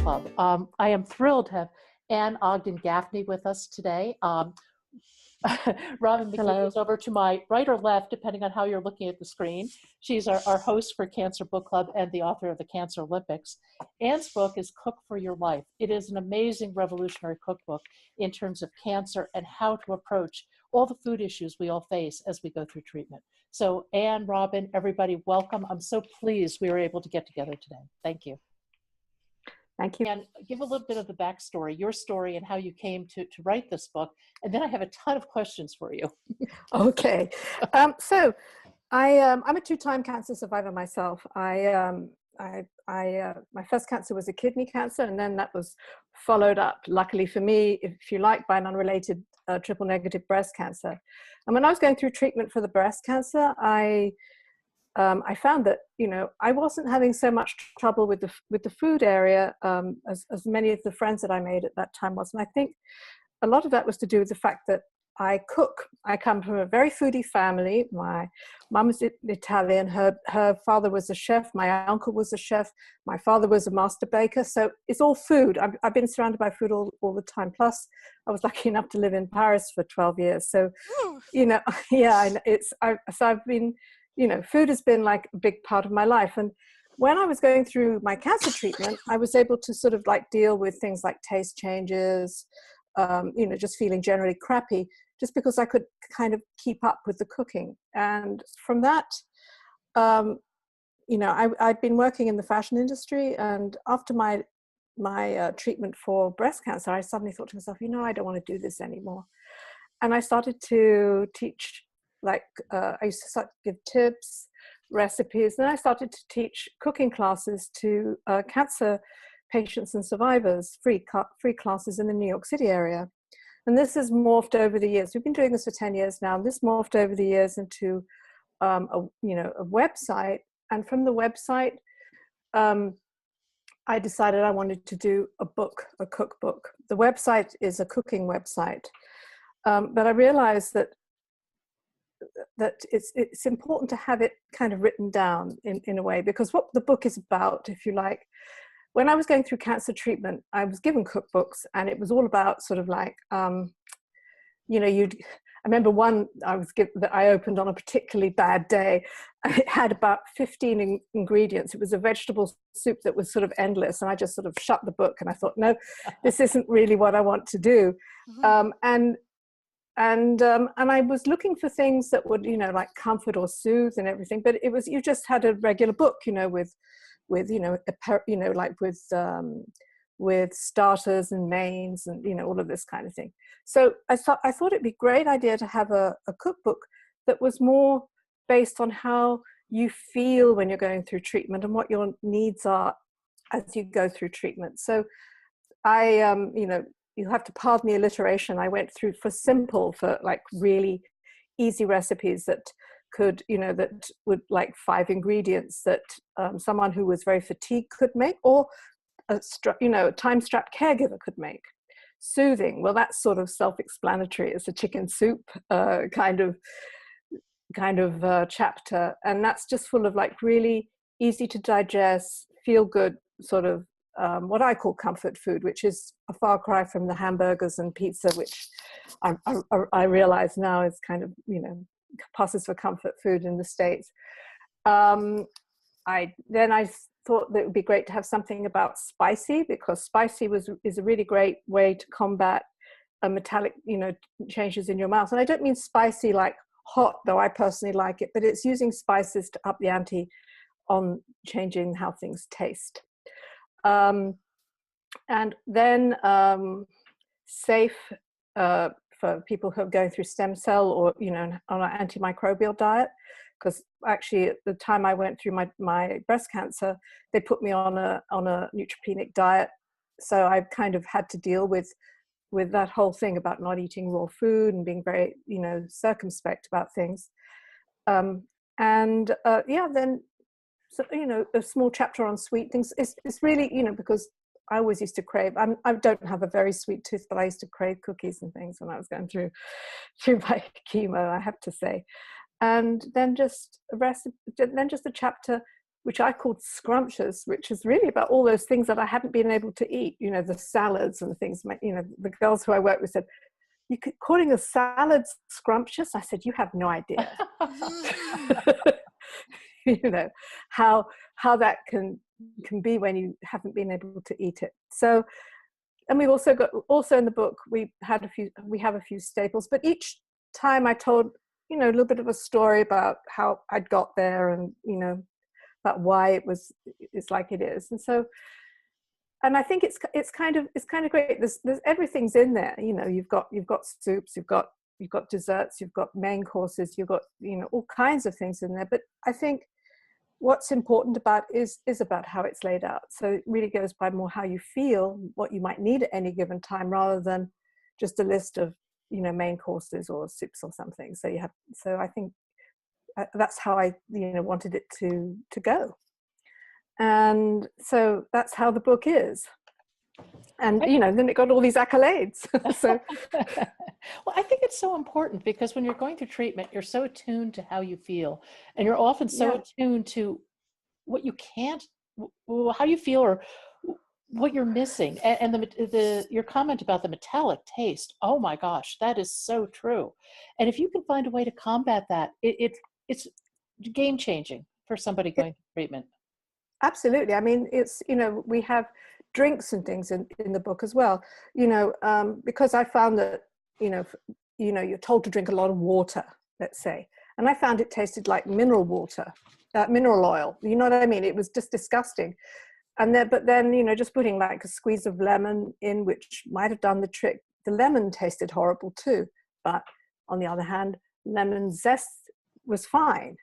Club. I am thrilled to have Anne Ogden Gaffney with us today. Robin McGee is over to my right or left, depending on how you're looking at the screen. She's our host for Cancer Book Club and the author of the Cancer Olympics. Anne's book is Cook for Your Life. It is an amazing revolutionary cookbook in terms of cancer and how to approach all the food issues we all face as we go through treatment. So Anne, Robin, everybody, welcome. I'm so pleased we were able to get together today. Thank you. Thank you. And give a little bit of the backstory, your story and how you came to write this book. And then I have a ton of questions for you. Okay. So I'm a two-time cancer survivor myself. My first cancer was a kidney cancer, and then that was followed up, luckily for me, if you like, by an unrelated triple negative breast cancer. And when I was going through treatment for the breast cancer, I found that, I wasn't having so much trouble with the food area as many of the friends that I made at that time was. And I think a lot of that was to do with the fact that I cook. I come from a very foodie family. My mum was Italian. Her father was a chef. My uncle was a chef. My father was a master baker. So it's all food. I've been surrounded by food all the time. Plus, I was lucky enough to live in Paris for 12 years. So, yeah, I've been, food has been like a big part of my life. And when I was going through my cancer treatment, I was able to sort of like deal with things like taste changes, just feeling generally crappy, just because I could kind of keep up with the cooking. And from that, I'd been working in the fashion industry, and after my treatment for breast cancer, I suddenly thought to myself, I don't want to do this anymore. And I started to teach, I used to start to give tips, recipes, and then I started to teach cooking classes to cancer patients and survivors, free classes in the New York City area. And this has morphed over the years. We've been doing this for 10 years now. This morphed over the years into a website. And from the website, I decided I wanted to do a cookbook. The website is a cooking website. But I realized that it's important to have it kind of written down in a way, because what the book is about, if you like, when I was going through cancer treatment, I was given cookbooks, and it was all about sort of like, I remember one that I opened on a particularly bad day, and it had about 15 ingredients. It was a vegetable soup that was sort of endless, and I just sort of shut the book, and I thought, no, this isn't really what I want to do. And I was looking for things that would, like comfort or soothe and everything, but it was, you just had a regular book, with starters and mains and, all of this kind of thing. So I thought it'd be a great idea to have a cookbook that was more based on how you feel when you're going through treatment and what your needs are as you go through treatment. So you have to pardon the alliteration. I went through for like really easy recipes that could, that would like 5 ingredients that someone who was very fatigued could make, or a time-strapped caregiver could make. Soothing, well, that's sort of self-explanatory. It's a chicken soup kind of chapter, and that's just full of like really easy to digest, feel good sort of what I call comfort food, which is a far cry from the hamburgers and pizza, which I realize now is kind of, passes for comfort food in the States. I thought that it would be great to have something about spicy, because spicy is a really great way to combat metallic, changes in your mouth. And I don't mean spicy like hot, though I personally like it, but it's using spices to up the ante on changing how things taste. And then safe for people who are going through stem cell or, on an antimicrobial diet. Because actually at the time I went through my breast cancer, they put me on a neutropenic diet. So I've kind of had to deal with that whole thing about not eating raw food and being very, circumspect about things. Then, so, a small chapter on sweet things. It's really, because I always used to crave, I don't have a very sweet tooth, but I used to crave cookies and things when I was going through my chemo, I have to say. And then just a chapter which I called scrumptious, which is really about all those things that I hadn't been able to eat, the salads and things. The girls who I worked with said, calling a salad scrumptious? I said, you have no idea. How that can be when you haven't been able to eat it. So, and we've also in the book, we have a few staples, but each time I told, a little bit of a story about how I'd got there and, about why it's like it is. And so, and I think it's kind of great. There's everything's in there. You've got soups, you've got desserts, you've got main courses, you've got, all kinds of things in there. But I think what's important about is about how it's laid out. So it really goes by more how you feel, what you might need at any given time, rather than just a list of, main courses or soups or something. So I think that's how I, wanted it to go. And so that's how the book is. And, then it got all these accolades. So, well, I think it's so important because when you're going through treatment, you're so attuned to how you feel. And you're often so attuned to what you can't, how you feel or what you're missing. And your comment about the metallic taste, oh my gosh, that is so true. And if you can find a way to combat that, it's game changing for somebody going through treatment. Absolutely. I mean, it's, we have drinks and things in the book as well, because I found that, you're told to drink a lot of water, let's say. And I found it tasted like mineral water, mineral oil. You know what I mean? It was just disgusting. But then, just putting like a squeeze of lemon in, which might have done the trick. The lemon tasted horrible too. But on the other hand, lemon zest was fine.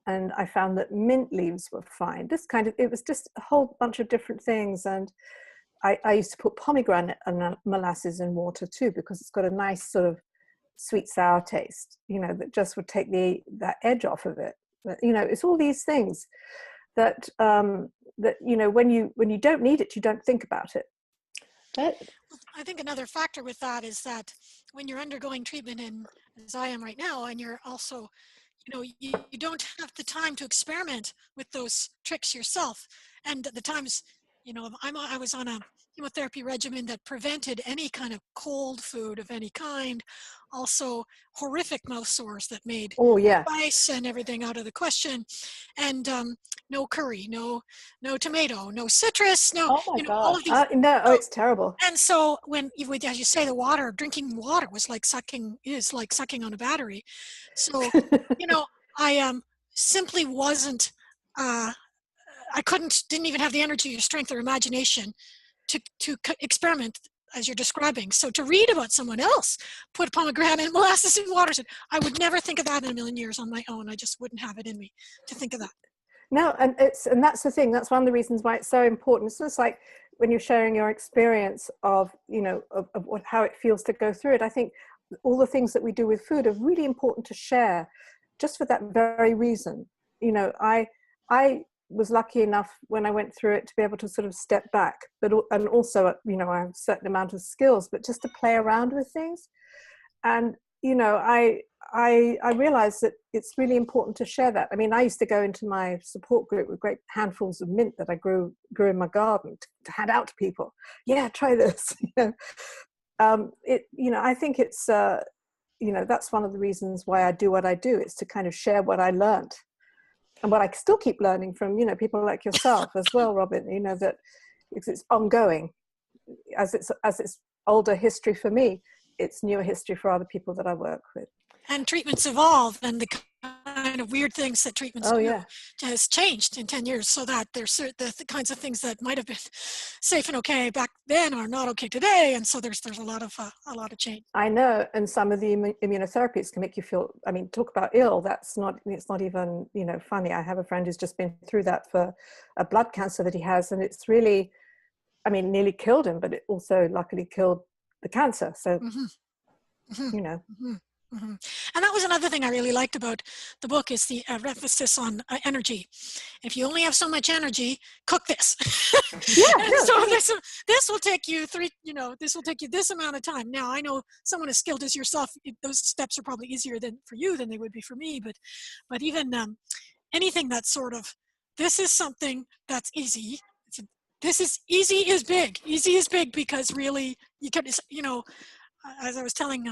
And I found that mint leaves were fine. It was just a whole bunch of different things. And I used to put pomegranate and molasses in water too, because it's got a nice sort of sweet sour taste, that just would take that edge off of it. But, it's all these things that, when you don't need it, you don't think about it. I think another factor with that is that when you're undergoing treatment, and as I am right now, and you're also you don't have the time to experiment with those tricks yourself. And the times, I was on a chemotherapy regimen that prevented any kind of cold food of any kind. Also horrific mouth sores that made spice and everything out of the question. And no curry, no tomato, no citrus, all of these. It's terrible. And so as you say, drinking water is like sucking on a battery. So, I simply wasn't, didn't even have the energy or strength or imagination to experiment as you're describing. So to read about someone else put pomegranate and molasses in water, I would never think of that in a million years on my own. I just wouldn't have it in me to think of that. No, and that's the thing. That's one of the reasons why it's so important. It's just like when you're sharing your experience of, how it feels to go through it. I think all the things that we do with food are really important to share, just for that very reason. I was lucky enough when I went through it to be able to sort of step back, and also, I have a certain amount of skills, but just to play around with things. And, I realized that it's really important to share that. I mean, I used to go into my support group with great handfuls of mint that I grew in my garden to hand out to people. Yeah, try this. I think it's, that's one of the reasons why I do what I do. It's to kind of share what I learned and what I still keep learning from, people like yourself as well, Robin, that it's ongoing. As it's older history for me, it's newer history for other people that I work with. And treatments evolve, and the kind of weird things that treatments do has changed in 10 years, so that there's the kinds of things that might have been safe and okay back then are not okay today, and so there's a lot of change. I know, and some of the immunotherapies can make you feel, talk about ill. It's not even funny. I have a friend who's just been through that for a blood cancer that he has, and it's really, nearly killed him, but it also luckily killed the cancer. So, Mm-hmm. And that was another thing I really liked about the book, is the emphasis on energy. If you only have so much energy, cook this. So this will take you this amount of time. Now, I know someone as skilled as yourself, those steps are probably easier for you than they would be for me. But even anything that's sort of this is something that's easy. This is easy is big. Easy is big because really you can, as I was telling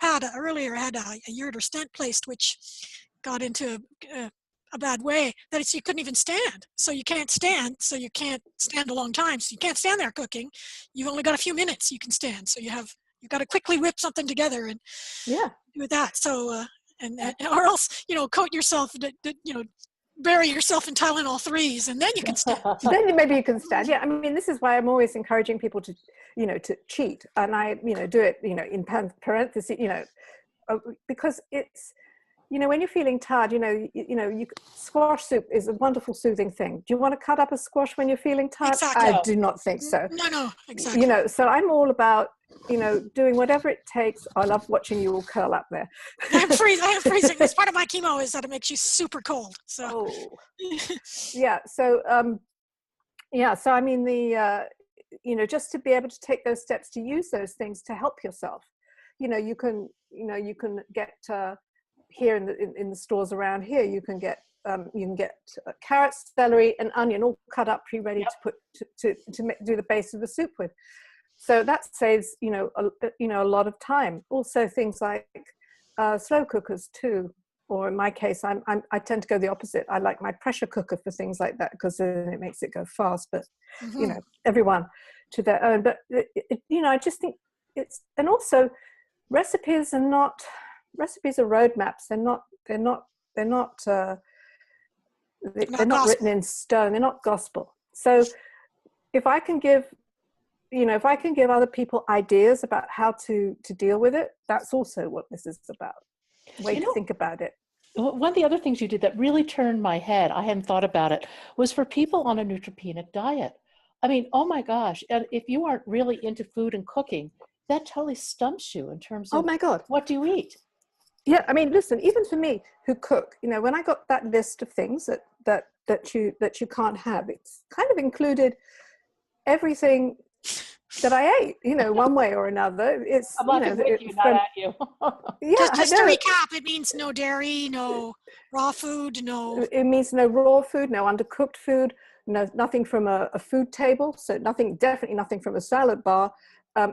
Pat earlier, I had a ureter stent placed, which got into a bad way that you couldn't even stand. So you can't stand. So you can't stand a long time. So you can't stand there cooking. You've only got a few minutes you can stand. So you've got to quickly whip something together and do that. So or else coat yourself, bury yourself in Tylenol 3s, and then you can stand. Then maybe you can stand. Yeah, I mean, this is why I'm always encouraging people to, to cheat, and I, do it, in parentheses, because it's, when you're feeling tired, squash soup is a wonderful soothing thing. Do you want to cut up a squash when you're feeling tired? Exactly. I do not think so. No, exactly. So I'm all about, doing whatever it takes. I love watching you all curl up there. I am freezing. This part of my chemo is that it makes you super cold. So. Yeah. So, So I mean, just to be able to take those steps to use those things to help yourself. You can get here in the stores around here. You can get carrots, celery, and onion all cut up, pre-ready to put to do the base of the soup with. So that saves a lot of time. Also things like slow cookers too, or in my case, I tend to go the opposite. I like my pressure cooker for things like that because then it makes it go fast. But everyone to their own. But I just think and also recipes are roadmaps. They're not written in stone. They're not gospel. So if I can give other people ideas about how to deal with it, that's also what this is about. Way to think about it. One of the other things you did that really turned my head, I hadn't thought about it, was for people on a neutropenic diet. I mean, oh my gosh, and if you aren't really into food and cooking, that totally stumps you in terms of, oh my God, what do you eat? Yeah, I mean, listen, even for me who cook, when I got that list of things that you can't have, it's kind of included everything that I ate, one way or another. It's I'm laughing with you, not at you. Yeah, just to recap, it means no dairy, no raw food, no. It means no raw food, no undercooked food, nothing from a food table. So definitely nothing from a salad bar.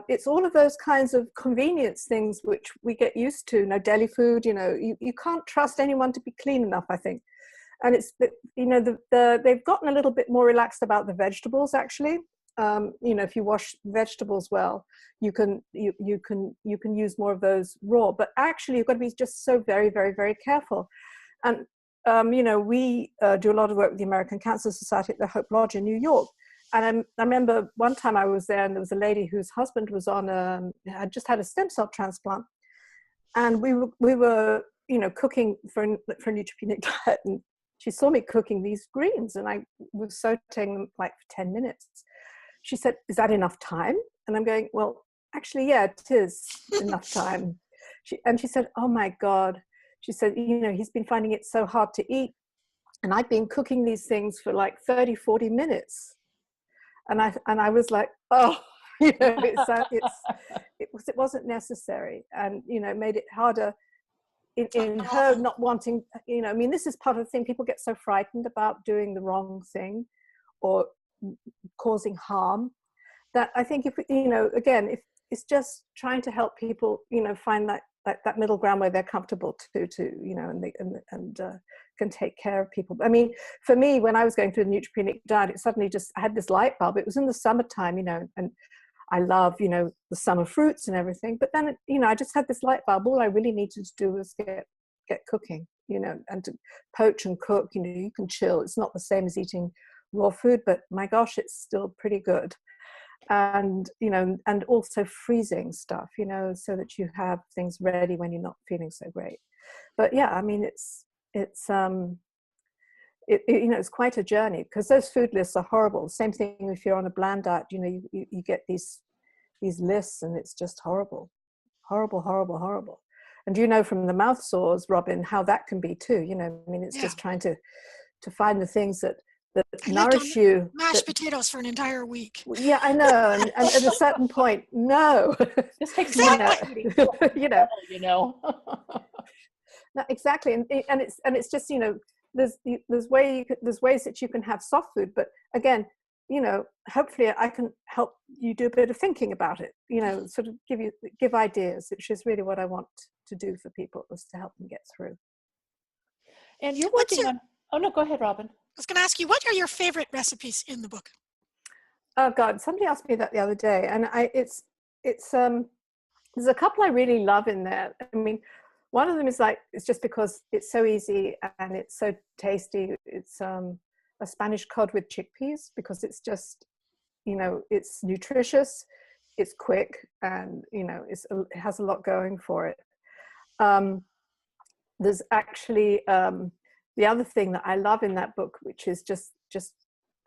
It's all of those kinds of convenience things which we get used to. No deli food, you can't trust anyone to be clean enough, I think. And it's they've gotten a little bit more relaxed about the vegetables actually. If you wash vegetables well, you can use more of those raw. But actually, you've got to be just so very, very, very careful. And we do a lot of work with the American Cancer Society at the Hope Lodge in New York. And I remember one time I was there, and there was a lady whose husband was had just had a stem cell transplant, and we were cooking for a neutropenic diet, and she saw me cooking these greens, and I was sauteing them like for 10 minutes. She said, "Is that enough time?" And I'm going, "Well, actually, yeah, it is enough time." She said, "Oh my God." She said, "He's been finding it so hard to eat. And I've been cooking these things for like 30, 40 minutes. And I was like, oh, it wasn't necessary. And, it made it harder in her not wanting, I mean, this is part of the thing. People get so frightened about doing the wrong thing or causing harm that I think if it's just trying to help people, find that middle ground where they're comfortable and can take care of people. I mean, for me, when I was going through the neutropenic diet, it suddenly I had this light bulb. It was in the summertime, and I love, the summer fruits and everything. But then, I just had this light bulb. All I really needed to do was get cooking, and to poach and cook. You can chill. It's not the same as eating raw food, but my gosh, it's still pretty good. And and also freezing stuff, so that you have things ready when you're not feeling so great. But yeah, I mean, it's quite a journey, because those food lists are horrible. Same thing if you're on a bland diet, you get these lists, and it's just horrible. And from the mouth sores, Robin, how that can be too. I mean, it's just trying to find the things that nourish you. Mashed potatoes for an entire week. Yeah, I know. And at a certain point, no. This takes No, exactly. And it's just, there's ways that you can have soft food, but again, hopefully I can help you do a bit of thinking about it, sort of give ideas, which is really what I want to do for people, is to help them get through. And you're working on, oh no, go ahead, Robin. I was going to ask you, what are your favorite recipes in the book? Oh God, somebody asked me that the other day, and it's there's a couple I really love in there. I mean, one of them is it's just because it's so easy and it's so tasty. It's a Spanish cod with chickpeas, because it's just, it's nutritious, it's quick, and it has a lot going for it. There's actually the other thing that I love in that book, which is just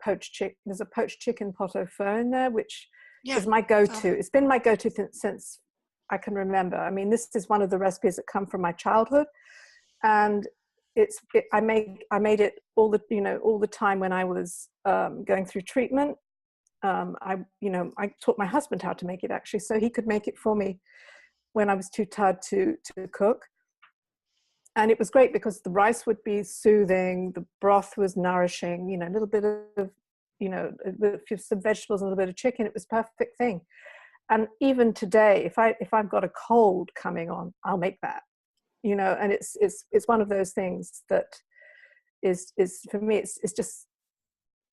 poached chicken. There's a poached chicken pot au feu in there, which is my go-to. It's been my go-to since I can remember. I mean, this is one of the recipes that come from my childhood, and I made it all the time when I was going through treatment. I taught my husband how to make it, actually, so he could make it for me when I was too tired to cook. And it was great because the rice would be soothing, the broth was nourishing, a little bit of, some vegetables and a little bit of chicken. It was a perfect thing. And even today, if I've got a cold coming on, I'll make that, and it's one of those things that is for me, it's just,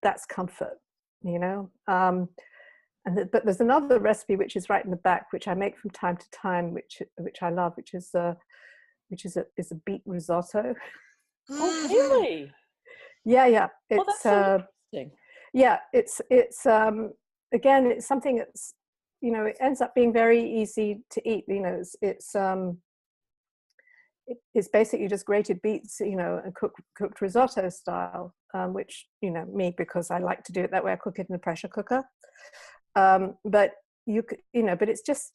that's comfort, but there's another recipe which is right in the back, which I make from time to time, which I love, which is a beet risotto. Oh, really? Yeah. Well, that's so interesting. Yeah, it's again, it's something that's, it ends up being very easy to eat. It's basically just grated beets, and cooked risotto style, which, me, because I like to do it that way, I cook it in a pressure cooker. But but it's just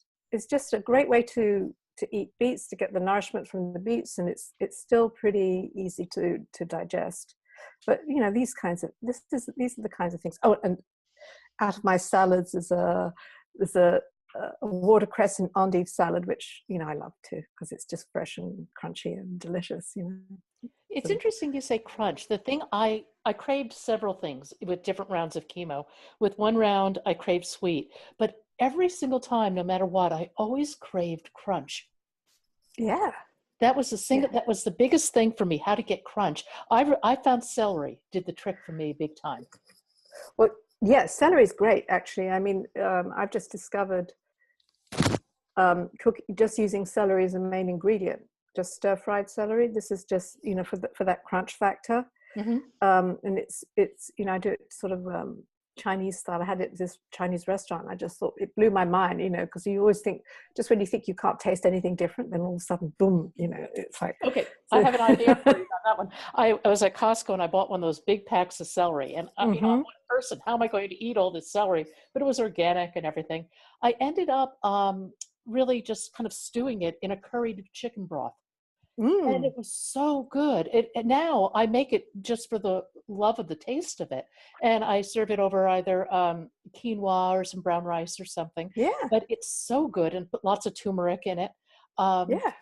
a great way to eat beets, to get the nourishment from the beets, and it's still pretty easy to digest. But these are the kinds of things. Oh, and out of my salads is a watercress and endive salad, which I love too, because it's just fresh and crunchy and delicious. It's interesting you say crunch. The thing I craved several things with different rounds of chemo. With one round, I craved sweet, but every single time, no matter what, I always craved crunch. Yeah. That was that was the biggest thing for me, how to get crunch. I found celery did the trick for me big time. Well, yeah, celery is great, actually. I mean, I've just discovered just using celery as a main ingredient, just stir-fried celery. This is just, for that crunch factor. Mm-hmm. And it's I do it sort of Chinese style. I had it at this Chinese restaurant. I just thought, it blew my mind, because you always think, just when you think you can't taste anything different, then all of a sudden, boom, it's like. Okay, so, I have an idea for you on that one. I was at Costco and I bought one of those big packs of celery. And I'm one person, how am I going to eat all this celery? But it was organic and everything. I ended up really just kind of stewing it in a curried chicken broth. And it was so good. And now I make it just for the love of the taste of it. And I serve it over either quinoa or some brown rice or something. Yeah. But it's so good, and put lots of turmeric in it. Yeah.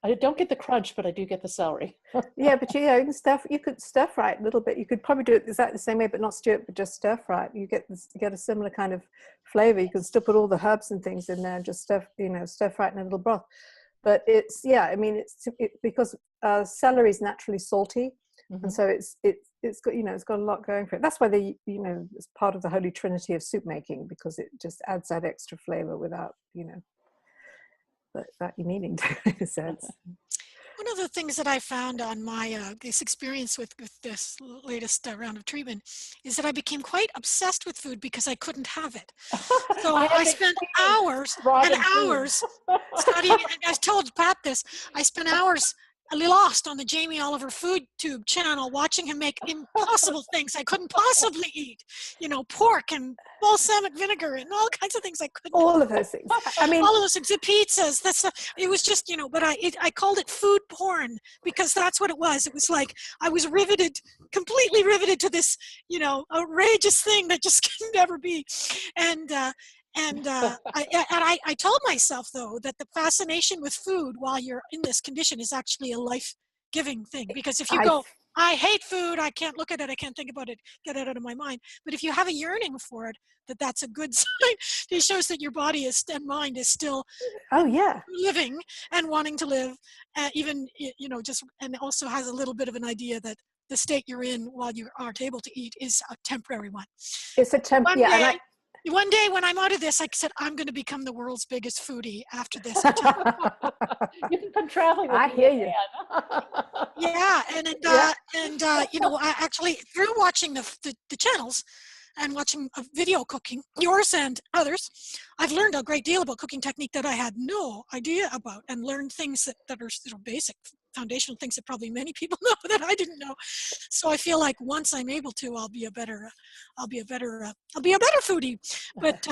I don't get the crunch, but I do get the celery. Yeah, but you could stir fry it a little bit. You could probably do it exactly the same way, but not stew it, but just stir fry it. You get a similar kind of flavor. You can still put all the herbs and things in there and just stir fry it in a little broth. But it's because celery is naturally salty, and so it's got a lot going for it. That's why it's part of the holy trinity of soup making, because it just adds that extra flavor without that you needing to, in a sense. One of the things that I found on my this experience with this latest round of treatment is that I became quite obsessed with food because I couldn't have it. So I spent hours and hours studying. And I told Pat this. I spent hours lost on the Jamie Oliver food tube channel, watching him make impossible things I couldn't possibly eat. Pork and balsamic vinegar and all kinds of things I couldn't. All of those things. I mean, all of those things. The pizzas. It was just, but I called it food porn, because that's what it was. It was like I was completely riveted to this, outrageous thing that just can never be. I told myself, though, that the fascination with food while you're in this condition is actually a life-giving thing, because if you go I hate food. I can't look at it. I can't think about it, get it out of my mind. But if you have a yearning for it, that's a good sign. It shows that your body and mind is still Oh yeah. living and wanting to live, even, just, and also has a little bit of an idea that the state you're in while you aren't able to eat is a temporary one. It's a temp. One Yeah, and day, one day when I'm out of this, I said, I'm going to become the world's biggest foodie after this. You can come traveling with I me hear you. again. Yeah, Yeah. I actually, through watching the channels and watching video cooking, yours and others, I've learned a great deal about cooking technique that I had no idea about, and learned things that are basic foundational things that probably many people know that I didn't know. So I feel like once I'm able to, I'll be a better foodie. But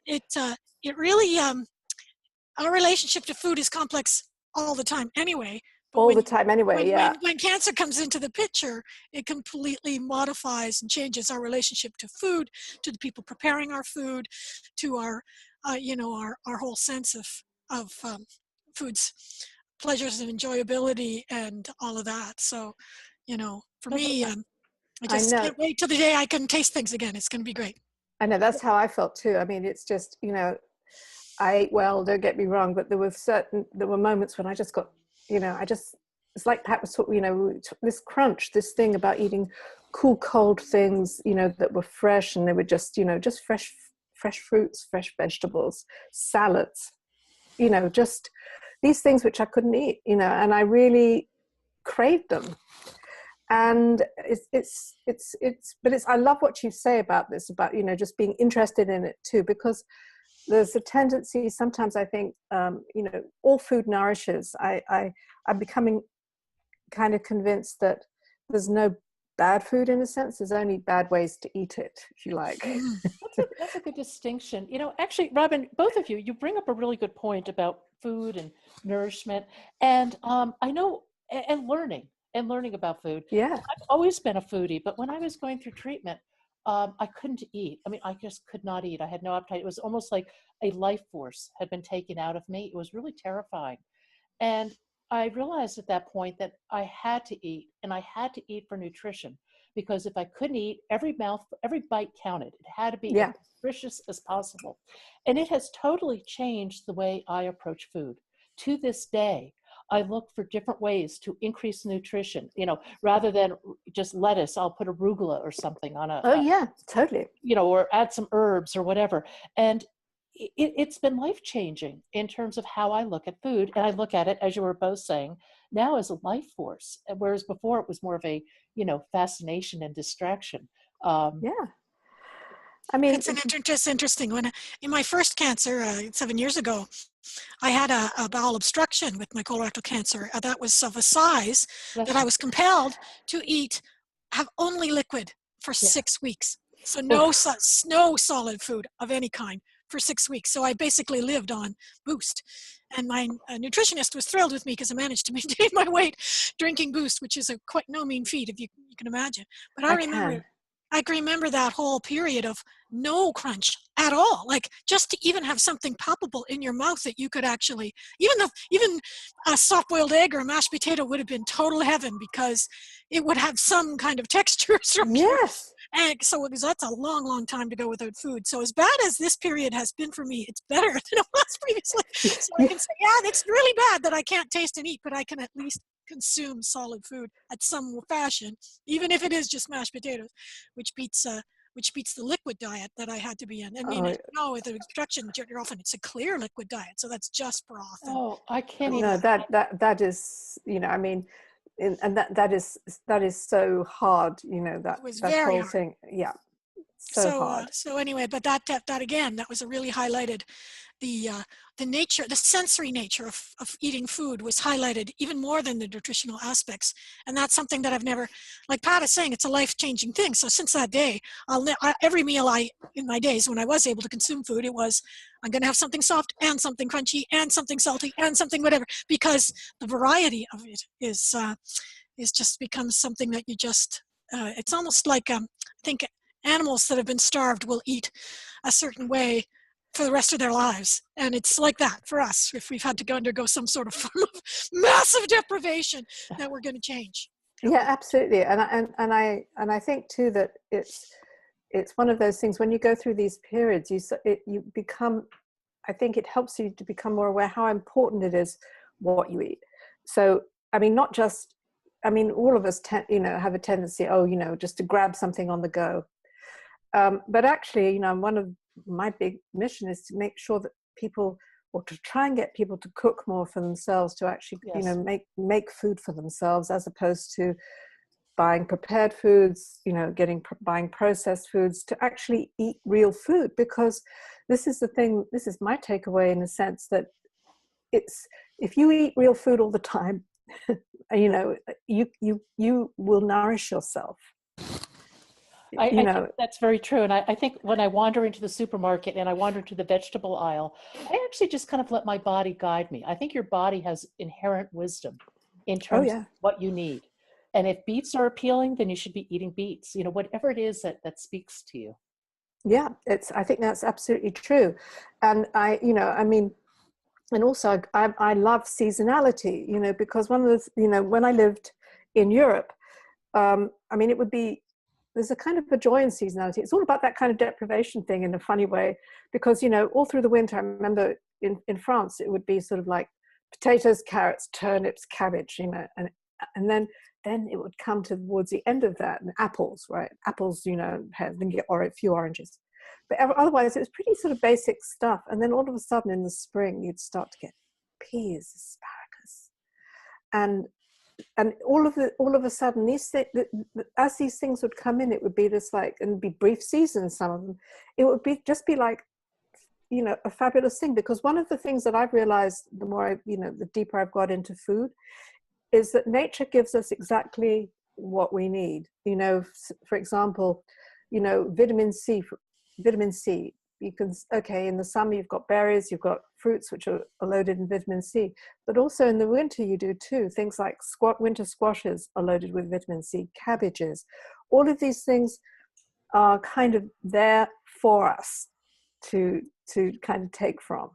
it really, our relationship to food is complex all the time anyway. But All the time anyway. Yeah. when cancer comes into the picture, it completely modifies and changes our relationship to food, to the people preparing our food, to our our whole sense of food's pleasures and enjoyability and all of that. So, for me, I I just know. can't wait till the day I can taste things again. It's going to be great. I know, that's how I felt too. I mean, it's just, I ate well, don't get me wrong, but there were moments when I just got, it's like Pat was talking, this crunch, this thing about eating cool, cold things, that were fresh, and they were just, just fresh fruits, fresh vegetables, salads, just these things which I couldn't eat, and I really craved them. And I love what you say about this, about, just being interested in it too, because there's a tendency sometimes, I think, all food nourishes. I'm becoming kind of convinced that there's no bad food in a sense. There's only bad ways to eat it, if you like. That's a good distinction. Actually, Robin, both of you bring up a really good point about food and nourishment. And I know, and learning about food. Yeah. I've always been a foodie, but when I was going through treatment, I couldn't eat. I mean, I just could not eat. I had no appetite. It was almost like a life force had been taken out of me. It was really terrifying. And I realized at that point that I had to eat, and I had to eat for nutrition, because if I couldn't eat, every bite counted. It had to be as nutritious as possible. And it has totally changed the way I approach food. To this day, I look for different ways to increase nutrition. Rather than just lettuce, I'll put arugula or something on Oh yeah, totally. or add some herbs or whatever. And it's been life-changing in terms of how I look at food. And I look at it, as you were both saying, now as a life force, whereas before it was more of a, fascination and distraction. Yeah. I mean, It's interesting. When in my first cancer 7 years ago, I had a bowel obstruction with my colorectal cancer that was of a size that I was compelled to have only liquid for 6 weeks. So no solid food of any kind for 6 weeks. So I basically lived on Boost. And my nutritionist was thrilled with me because I managed to maintain my weight drinking Boost, which is a quite no mean feat, if you can imagine. But I can remember that whole period of no crunch at all. Like, just to even have something palpable in your mouth that you could actually, even a soft-boiled egg or a mashed potato would have been total heaven, because it would have some kind of texture. Yes. And so, because that's a long, long time to go without food. So as bad as this period has been for me, it's better than it was previously. So I can say, it's really bad that I can't taste and eat, but I can at least consume solid food at some fashion, even if it is just mashed potatoes, which beats the liquid diet that I had to be in. I mean, with the obstruction, often it's a clear liquid diet, so that's just broth. I can't even. No, that is, I mean, and that is so hard, that was that very whole hard. thing. Yeah. So hard. So anyway, but that again, that was a really highlighted the nature, the sensory nature of eating food was highlighted even more than the nutritional aspects. And that's something that I've never, like Pat is saying, it's a life-changing thing. So since that day, every meal in my days when I was able to consume food, it was, I'm going to have something soft and something crunchy and something salty and something whatever, because the variety of it is just becomes something that you just, it's almost like, I think animals that have been starved will eat a certain way for the rest of their lives. And it's like that for us, if we've had to undergo some sort of form of massive deprivation, that we're going to change. Yeah, absolutely. And I think too that it's one of those things when you go through these periods, you become, I think it helps you to become more aware how important it is what you eat. So, I mean, not just, I mean, all of us, have a tendency, just to grab something on the go. But actually, one of my big mission is to make sure that people, or to try and get people to cook more for themselves, to actually, Yes. make food for themselves, as opposed to buying prepared foods, buying processed foods, to actually eat real food. Because this is the thing, this is my takeaway, in the sense that it's, if you eat real food all the time, you will nourish yourself. I think that's very true. And I think when I wander into the supermarket and I wander to the vegetable aisle, I actually just kind of let my body guide me. I think your body has inherent wisdom in Oh terms of yeah. what you need. And if beets are appealing, then you should be eating beets, whatever it is that speaks to you. Yeah, I think that's absolutely true. And and also I love seasonality, because one of the, when I lived in Europe, it would be, there's a kind of a joy in seasonality. It's all about that kind of deprivation thing in a funny way, because, all through the winter, I remember in France, it would be sort of like potatoes, carrots, turnips, cabbage, and then it would come towards the end of that, and apples, right? Apples, then you get a few oranges. But otherwise, it was pretty sort of basic stuff. And then all of a sudden in the spring, you'd start to get peas, asparagus, and all of a sudden, as these things would come in, it would be this like, and be brief seasons, some of them, it would be like, a fabulous thing. Because one of the things that I've realized, the more the deeper I've got into food, is that nature gives us exactly what we need. For example, vitamin C. You can, in the summer you've got berries, you've got fruits which are loaded in vitamin C, but also in the winter you do too. Things like winter squashes are loaded with vitamin C, cabbages. All of these things are kind of there for us to kind of take from.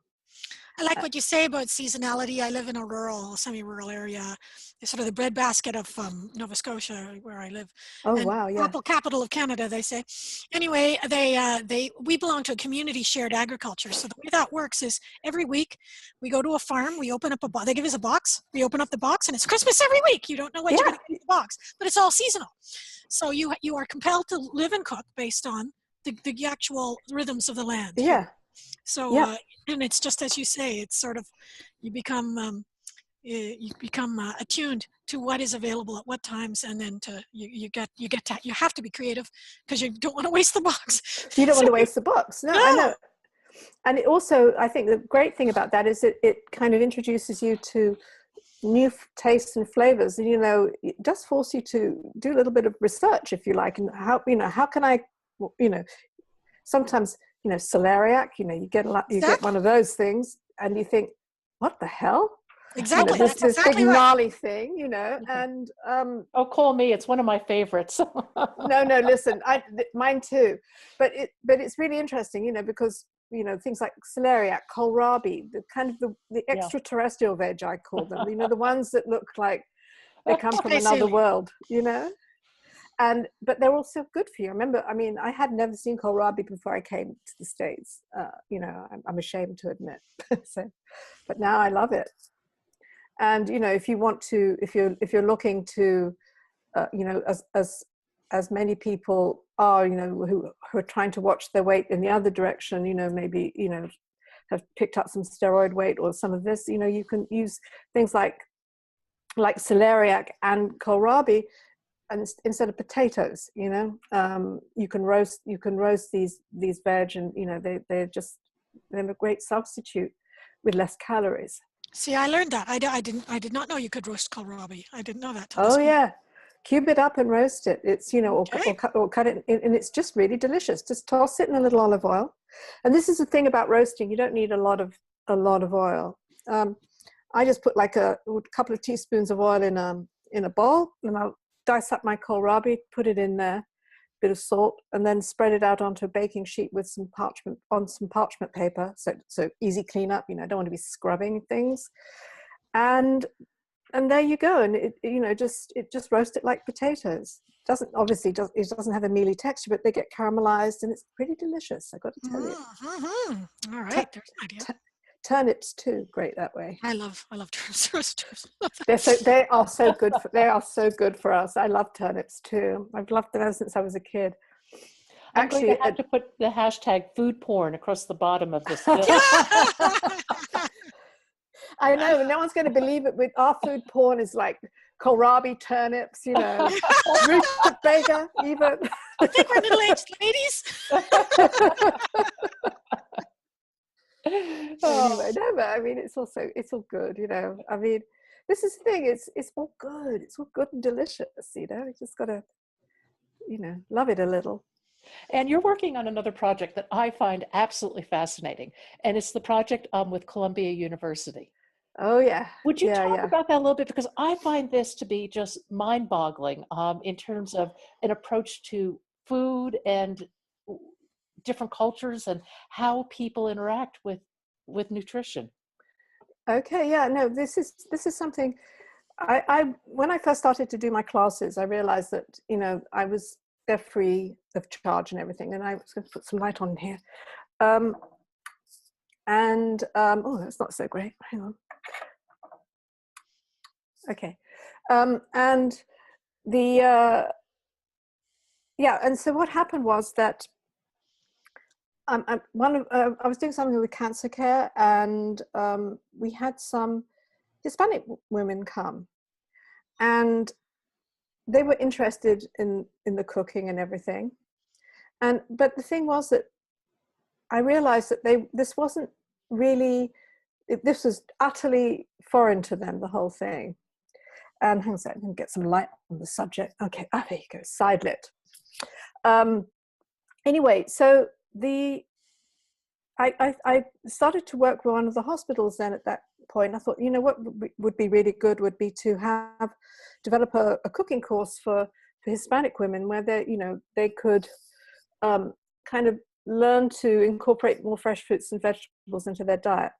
I like what you say about seasonality. I live in a semi-rural area. It's sort of the breadbasket of Nova Scotia, where I live. Oh, And wow, yeah. apple capital of Canada, they say. Anyway, we belong to a community shared agriculture. So the way that works is every week we go to a farm, we open up a box. They give us a box. We open up the box, and it's Christmas every week. You don't know what you're going to get in the box, but it's all seasonal. So you are compelled to live and cook based on the actual rhythms of the land. Yeah. So, yeah. And it's just as you say, it's sort of, you become attuned to what is available at what times, and then you have to be creative because you don't want to waste the box. You don't want to waste the box. No, I know. And it also, I think the great thing about that is it kind of introduces you to new tastes and flavors, and it does force you to do a little bit of research, if you like, and how can I, sometimes, celeriac, you get one of those things and you think, what the hell? Exactly. This That's exactly big right. gnarly thing, and Oh, call me. It's one of my favorites. no, listen, mine too. But it's really interesting, because things like celeriac, kohlrabi, the kind of the extraterrestrial veg, I call them. The ones that look like they come from another world. But they're also good for you. Remember, I had never seen kohlrabi before I came to the States. I'm ashamed to admit. But now I love it. And if you want to, if you're looking to, as many people are, who are trying to watch their weight in the other direction, maybe have picked up some steroid weight or some of this, you can use things like celeriac and kohlrabi. And instead of potatoes, you can roast these veg, and they're a great substitute with less calories. See, I learned that. I did not know you could roast kohlrabi. I didn't know that. Oh yeah, cube it up and roast it. It's or cut it, and it's just really delicious. Just toss it in a little olive oil. And this is the thing about roasting: you don't need a lot of oil. I just put like a couple of teaspoons of oil in a bowl, and I'll dice up my kohlrabi, put it in there, bit of salt, and then spread it out onto a baking sheet with some parchment paper, so easy cleanup. Don't want to be scrubbing things, and and there you go. And it just roast it like potatoes. It doesn't have a mealy texture, but they get caramelized and it's pretty delicious. I got to tell you. Mm-hmm. All right, there's an idea. Turnips too, great that way. I love turnips roasters. They are so good. They are so good for us. I love turnips too. I've loved them ever since I was a kid. I'm going to have to put the hashtag food porn across the bottom of this bill. I know, no one's going to believe it. With our food porn is like kohlrabi turnips, rutabaga even. I think we're middle-aged ladies. Anyway, no, but I mean, it's all good, I mean, this is the thing, it's all good. It's all good and delicious, you just got to, love it a little. And you're working on another project that I find absolutely fascinating. And it's the project with Columbia University. Oh, yeah. Would you talk about that a little bit? Because I find this to be just mind-boggling in terms of an approach to food and different cultures and how people interact with nutrition. Okay, yeah, no, this is something I when I first started to do my classes, I realized that, they're free of charge and everything. And I was going to put some light on here. Oh, that's not so great. Hang on. Okay. And so what happened was that I was doing something with cancer care, and we had some Hispanic women come, and they were interested in the cooking and everything. But the thing was that I realized that this wasn't really, this was utterly foreign to them, the whole thing. Hang on a second, I'm going to get some light on the subject. Okay, there you go, side lit. Anyway, so I started to work with one of the hospitals then at that point. I thought, what would be really good would be to develop a cooking course for Hispanic women where they could kind of learn to incorporate more fresh fruits and vegetables into their diet.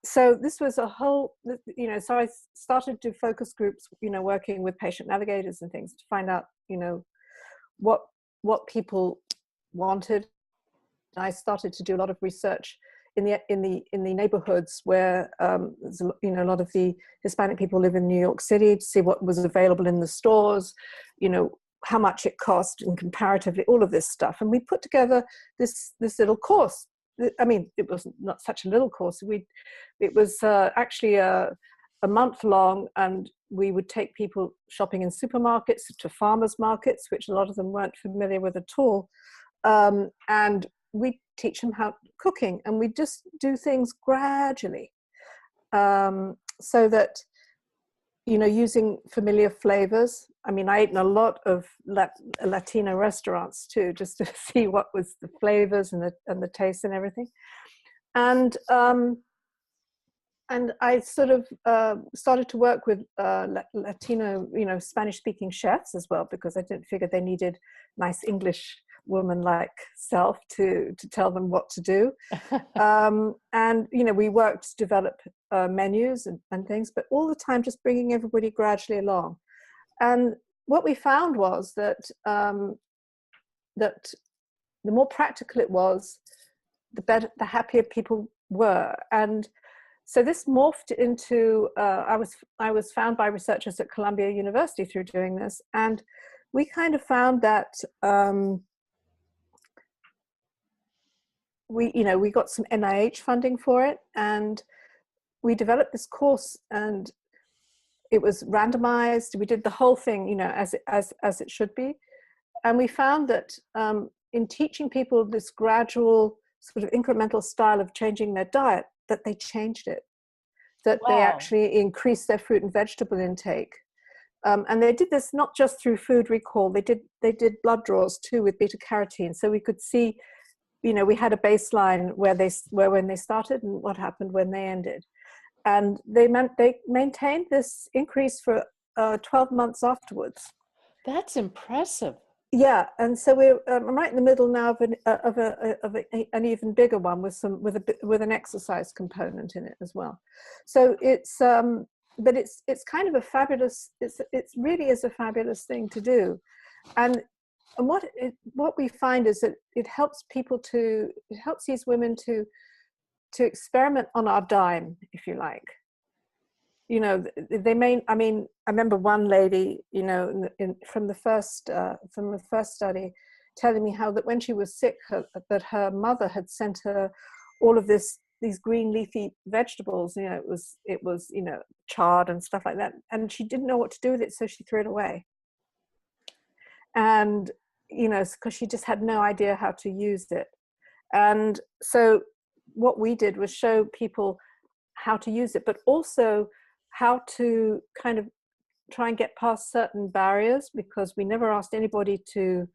So this was a whole, so I started to focus groups, working with patient navigators and things to find out, what people wanted. I started to do a lot of research in the neighborhoods where there's a lot of the Hispanic people live in New York City, to see what was available in the stores, how much it cost and comparatively, all of this stuff. And we put together this little course. I mean, it was not such a little course. It was actually a month long, and we would take people shopping in supermarkets to farmers markets, which a lot of them weren't familiar with at all. And we teach them how cooking, and we just do things gradually, so that, using familiar flavors. I mean, I ate in a lot of Latino restaurants too, just to see what was the flavors and the taste and everything. And I sort of started to work with Latino, Spanish-speaking chefs as well, because I didn't figure they needed nice English woman like self to tell them what to do. And we worked to develop menus and things, but all the time just bringing everybody gradually along. And what we found was that that the more practical it was, the better, the happier people were. And so this morphed into I was found by researchers at Columbia University through doing this, and we kind of found that we got some NIH funding for it, and we developed this course, and it was randomized. We did the whole thing, as it should be. And we found that in teaching people this gradual sort of incremental style of changing their diet, that they changed it, that Wow. They actually increased their fruit and vegetable intake. And they did this not just through food recall, they did blood draws too with beta carotene. So we could see, we had a baseline where when they started and what happened when they ended. And they maintained this increase for 12 months afterwards. That's impressive. Yeah, and so I'm right in the middle now of an even bigger one with an exercise component in it as well. So it's but it's kind of a fabulous, it's really is a fabulous thing to do. And what we find is that it helps these women to experiment on our dime, if you like. You know, they may, I mean, I remember one lady, you know, from the first study, telling me how that when she was sick, that her mother had sent her all of these green leafy vegetables. You know, it was, you know, chard and stuff like that. And she didn't know what to do with it, so she threw it away. And, you know, because she just had no idea how to use it. And so what we did was show people how to use it, but also how to kind of try and get past certain barriers, because we never asked anybody to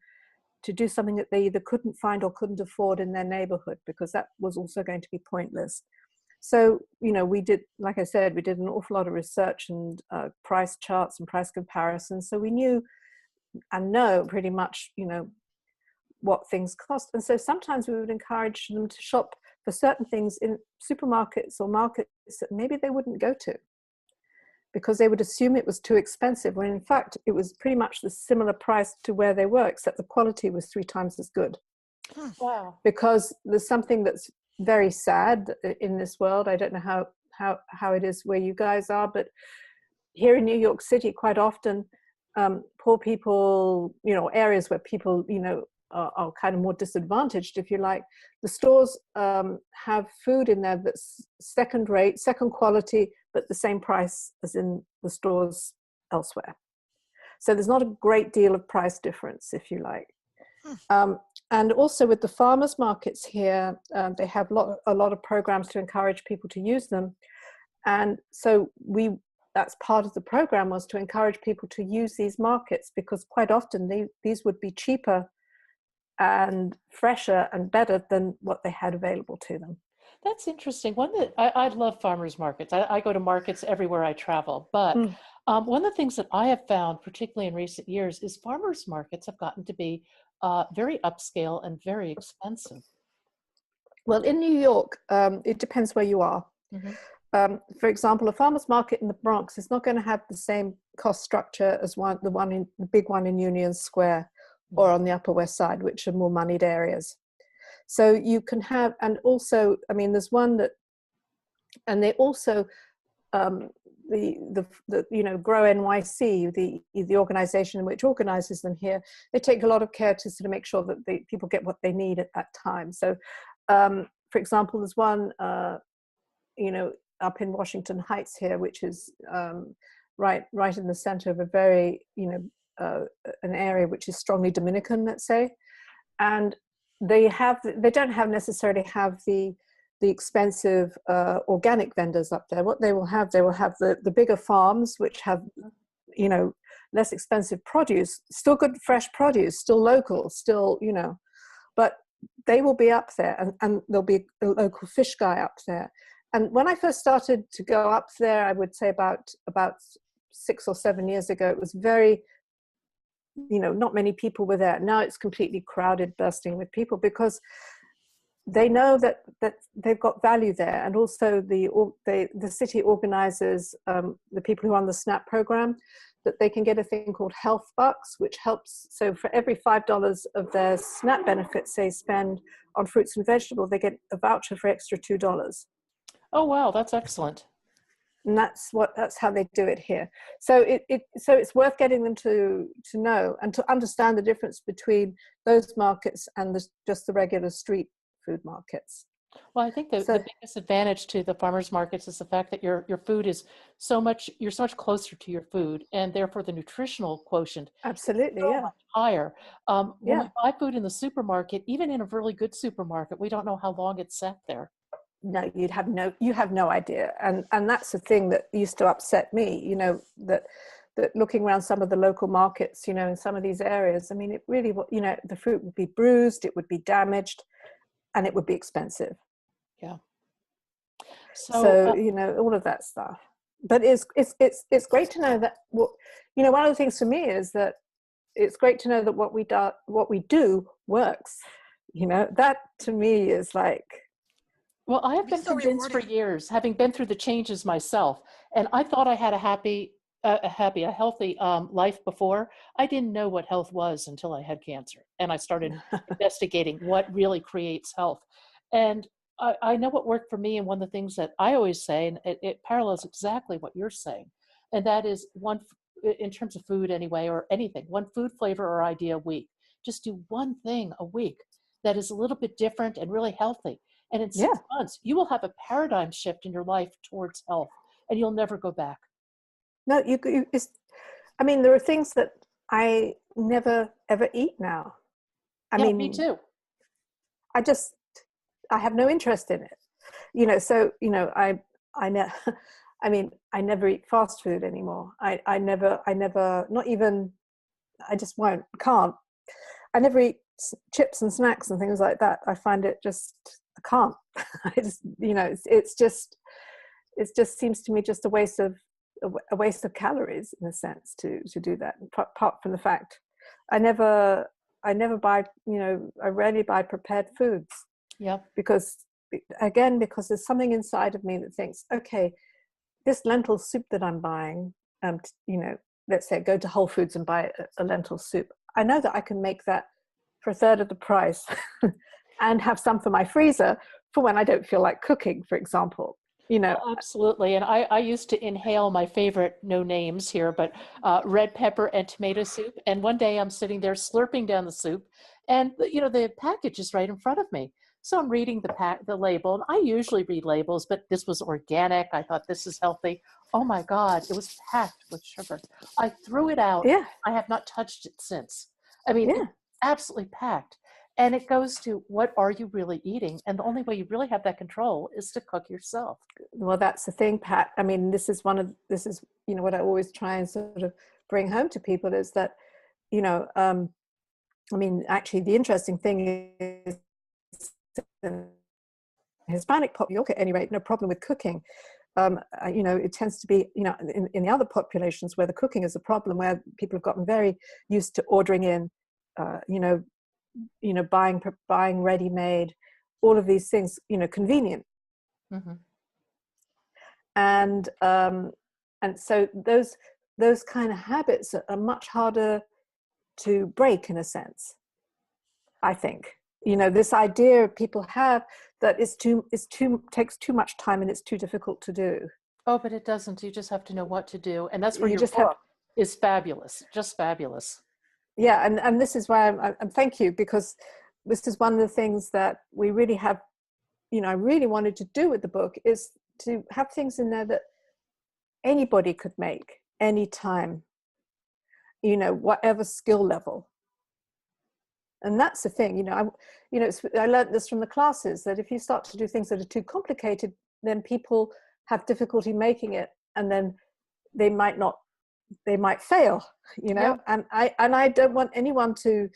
do something that they either couldn't find or couldn't afford in their neighborhood, because that was also going to be pointless. So, you know, we did, like I said, we did an awful lot of research and price charts and price comparisons. So we knew and know pretty much, you know, what things cost. And so sometimes we would encourage them to shop for certain things in supermarkets or markets that maybe they wouldn't go to, because they would assume it was too expensive, when in fact it was pretty much the similar price to where they were, except the quality was 3 times as good. Wow. Because there's something that's very sad in this world. I don't know how it is where you guys are, but here in New York City, quite often, poor people, you know, areas where people, you know, are kind of more disadvantaged, if you like, the stores have food in there that's second rate, second quality, but the same price as in the stores elsewhere. So there's not a great deal of price difference, if you like. And also with the farmers markets here, they have a lot of programs to encourage people to use them. And so that's part of the program, was to encourage people to use these markets, because quite often these would be cheaper and fresher and better than what they had available to them. That's interesting. One that I love farmers markets. I go to markets everywhere I travel. But one of the things that I have found, particularly in recent years, is farmers markets have gotten to be very upscale and very expensive. Well, in New York, it depends where you are. Mm-hmm. For example, a farmers market in the Bronx is not going to have the same cost structure as the big one in Union Square or on the Upper West Side, which are more moneyed areas. So you can have, and also, I mean, there's one that, and they also, the you know, Grow NYC, the organization which organizes them here, they take a lot of care to sort of make sure that people get what they need at that time. So, for example, there's one, you know, up in Washington Heights here, which is right in the center of a very, you know, an area which is strongly Dominican, let's say, and they don't necessarily have the expensive organic vendors up there. What they will have the bigger farms, which have, you know, less expensive produce, still good fresh produce, still local, still, you know, but they will be up there, and there'll be a local fish guy up there. And when I first started to go up there, I would say about 6 or 7 years ago, it was very, you know, not many people were there. Now it's completely crowded, bursting with people, because they know that they've got value there. And also the city organizes, the people who run the SNAP program, that they can get a thing called Health Bucks, which helps. So for every $5 of their SNAP benefits they spend on fruits and vegetables, they get a voucher for extra $2. Oh, wow, that's excellent. And that's how they do it here. So it's worth getting them to know and to understand the difference between those markets and just the regular street food markets. Well, I think the biggest advantage to the farmers markets is the fact that your food is you're so much closer to your food, and therefore the nutritional quotient Absolutely, is so yeah. much higher. When we Yeah. buy food in the supermarket, even in a really good supermarket, we don't know how long it's sat there. No, you have no idea. And that's the thing that used to upset me, you know, that looking around some of the local markets, you know, in some of these areas, I mean, it really, you know, the fruit would be bruised, it would be damaged, and it would be expensive. Yeah. So you know, all of that stuff. But it's great to know that, you know, one of the things for me is that it's great to know that what we do works. You know, that to me is like, Well, I have It'd be been so convinced for rewarding. years, having been through the changes myself, and I thought I had a healthy life before. I didn't know what health was until I had cancer, and I started investigating what really creates health. And I know what worked for me, and one of the things that I always say, and it parallels exactly what you're saying, and that is in terms of food anyway, or anything, one food flavor or idea a week. Just do one thing a week that is a little bit different and really healthy, and in Yeah. 6 months, you will have a paradigm shift in your life towards health, and you'll never go back. No, it's, I mean, there are things that I never ever eat now. I Yeah, me mean, too. I just, I have no interest in it. So, I ne- I mean, I never eat fast food anymore. I never, not even, I just can't. I never eat chips and snacks and things like that. I find it just, I can't. I just, it just seems to me just a waste of calories in a sense to do that. Apart from the fact, I never, buy, I rarely buy prepared foods Yep. because, again, because there's something inside of me that thinks, okay, this lentil soup that I'm buying, let's say go to Whole Foods and buy a lentil soup. I know that I can make that for a third of the price and have some for my freezer for when I don't feel like cooking, for example. Oh, absolutely. And I used to inhale my favorite, no names here, but red pepper and tomato soup. And one day I'm sitting there slurping down the soup, and the package is right in front of me. So I'm reading the label, and I usually read labels, but this was organic. I thought this is healthy. Oh my God, it was packed with sugar. I threw it out. Yeah, I have not touched it since. I mean, yeah. it's absolutely packed. And it goes to, what are you really eating? And the only way you really have that control is to cook yourself. Well, that's the thing, Pat. I mean, this is what I always try and sort of bring home to people is that, you know, um, I mean, actually, the interesting thing is, in Hispanic population, at any rate, no problem with cooking. It tends to be, in the other populations where the cooking is a problem, where people have gotten very used to ordering in, uh, you know, buying ready-made, all of these things, convenient. Hmm. And so those kind of habits are much harder to break, in a sense, I think. This idea people have that takes too much time and it's too difficult to do. Oh, but it doesn't. You just have to know what to do. And that's where You your just have, book is fabulous, just fabulous. yeah. And this is why I'm thank you, because this is one of the things that we really have, I really wanted to do with the book, is to have things in there that anybody could make anytime, whatever skill level. And that's the thing, I learned this from the classes, that if you start to do things that are too complicated, then people have difficulty making it, and then they might not, they might fail, Yeah. and I don't want anyone to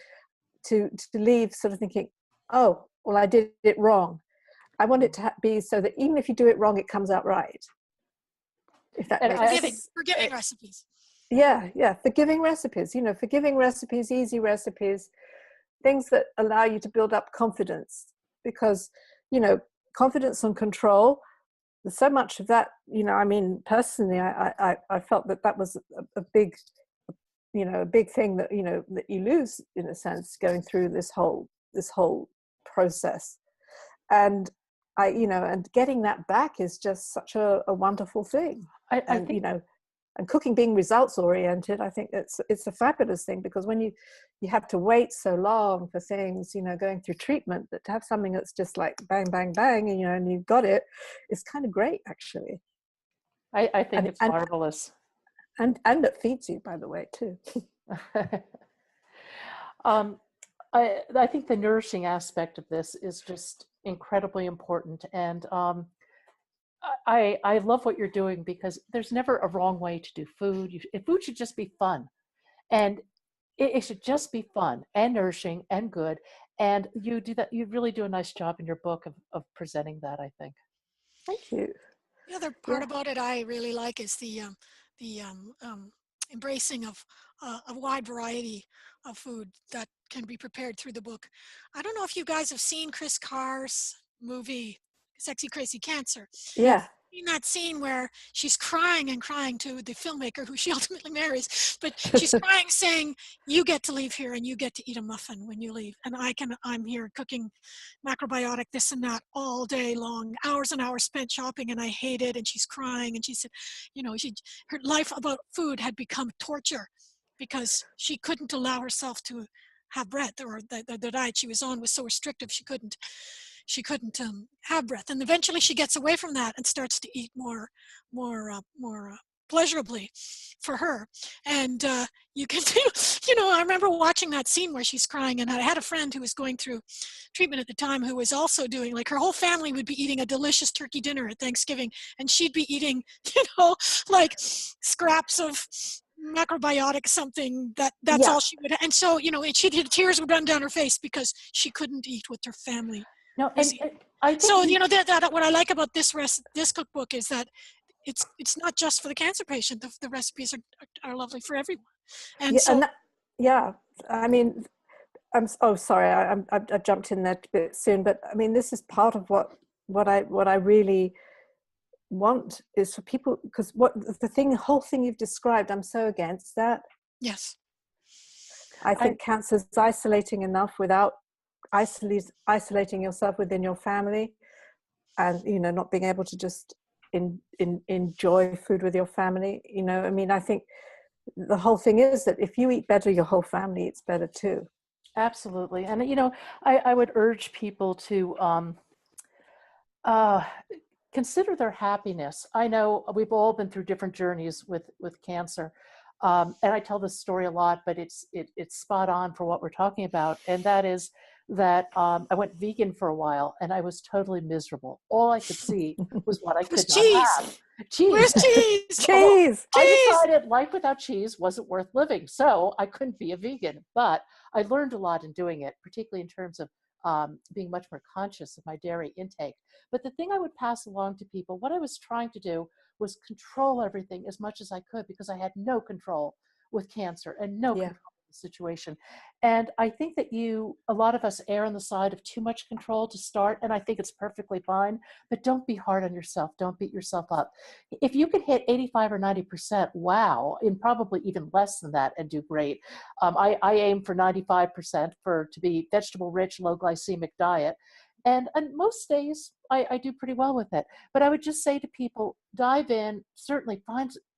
leave sort of thinking, oh, well, I did it wrong. I want it to be so that even if you do it wrong, it comes out right, if that And makes I sense. think, Forgiving recipes. Yeah, forgiving recipes, forgiving recipes, easy recipes, things that allow you to build up confidence, because confidence and control, there's so much of that. I mean, personally, I felt that was a big, a big thing that that you lose, in a sense, going through this whole process. And and getting that back is just such a wonderful thing. I And think and cooking being results oriented, I think it's a fabulous thing, because when you have to wait so long for things, going through treatment, that to have something that's just like bang bang bang, and you've got it, is kind of great, actually. I think and it's and marvelous. and it feeds you, by the way, too. um, I think the nourishing aspect of this is just incredibly important. And I love what you're doing, because there's never a wrong way to do food. Food should just be fun. And it should just be fun and nourishing and good. And you do that. You really do a nice job in your book of presenting that, I think. Thank you. The other part Yeah. about it I really like is the embracing of a wide variety of food that can be prepared through the book. I don't know if you guys have seen Chris Carr's movie. Sexy Crazy Cancer. Yeah. In that scene where she's crying and crying to the filmmaker who she ultimately marries, but she's crying saying, you get to leave here and you get to eat a muffin when you leave. And I'm here cooking macrobiotic, this and that all day long, hours and hours spent shopping, and I hate it. And she's crying. And she said, her life about food had become torture because she couldn't allow herself to have breath, or the diet she was on was so restrictive she couldn't have breath. And eventually she gets away from that and starts to eat more pleasurably for her. And you can I remember watching that scene where she's crying, and I had a friend who was going through treatment at the time who was also doing, like, her whole family would be eating a delicious turkey dinner at Thanksgiving, and she'd be eating, like scraps of macrobiotic something that's Yeah. all she would. And so, tears would run down her face because she couldn't eat what her family No, was and eating. I think So that what I like about this cookbook is that it's not just for the cancer patient. The recipes are lovely for everyone. And Yeah. so Yeah. I mean, sorry, I jumped in there a bit soon, but I mean, this is part of what I really want is for people, because the whole thing you've described, I'm so against that. yes, I think cancer is isolating enough without isolating yourself within your family, and not being able to just enjoy food with your family. I mean, I think the whole thing is that if you eat better, your whole family eats better too. absolutely. And I would urge people to uh, consider their happiness. I know we've all been through different journeys with cancer, and I tell this story a lot, but it's spot on for what we're talking about. And that is that I went vegan for a while, and I was totally miserable. All I could see was what I it was could not cheese. have. Cheese. Where's cheese? Cheese. I Cheese. decided life without cheese wasn't worth living, so I couldn't be a vegan. But I learned a lot in doing it, particularly in terms of being much more conscious of my dairy intake. But the thing I would pass along to people, what I was trying to do was control everything as much as I could, because I had no control with cancer and no Yeah. control of the situation. And I think that a lot of us err on the side of too much control to start, and I think it's perfectly fine, but don't be hard on yourself. Don't beat yourself up. If you could hit 85 or 90%, wow, and probably even less than that, and do great. I aim for 95% to be vegetable rich, low glycemic diet. And most days I do pretty well with it. But I would just say to people, dive in, certainly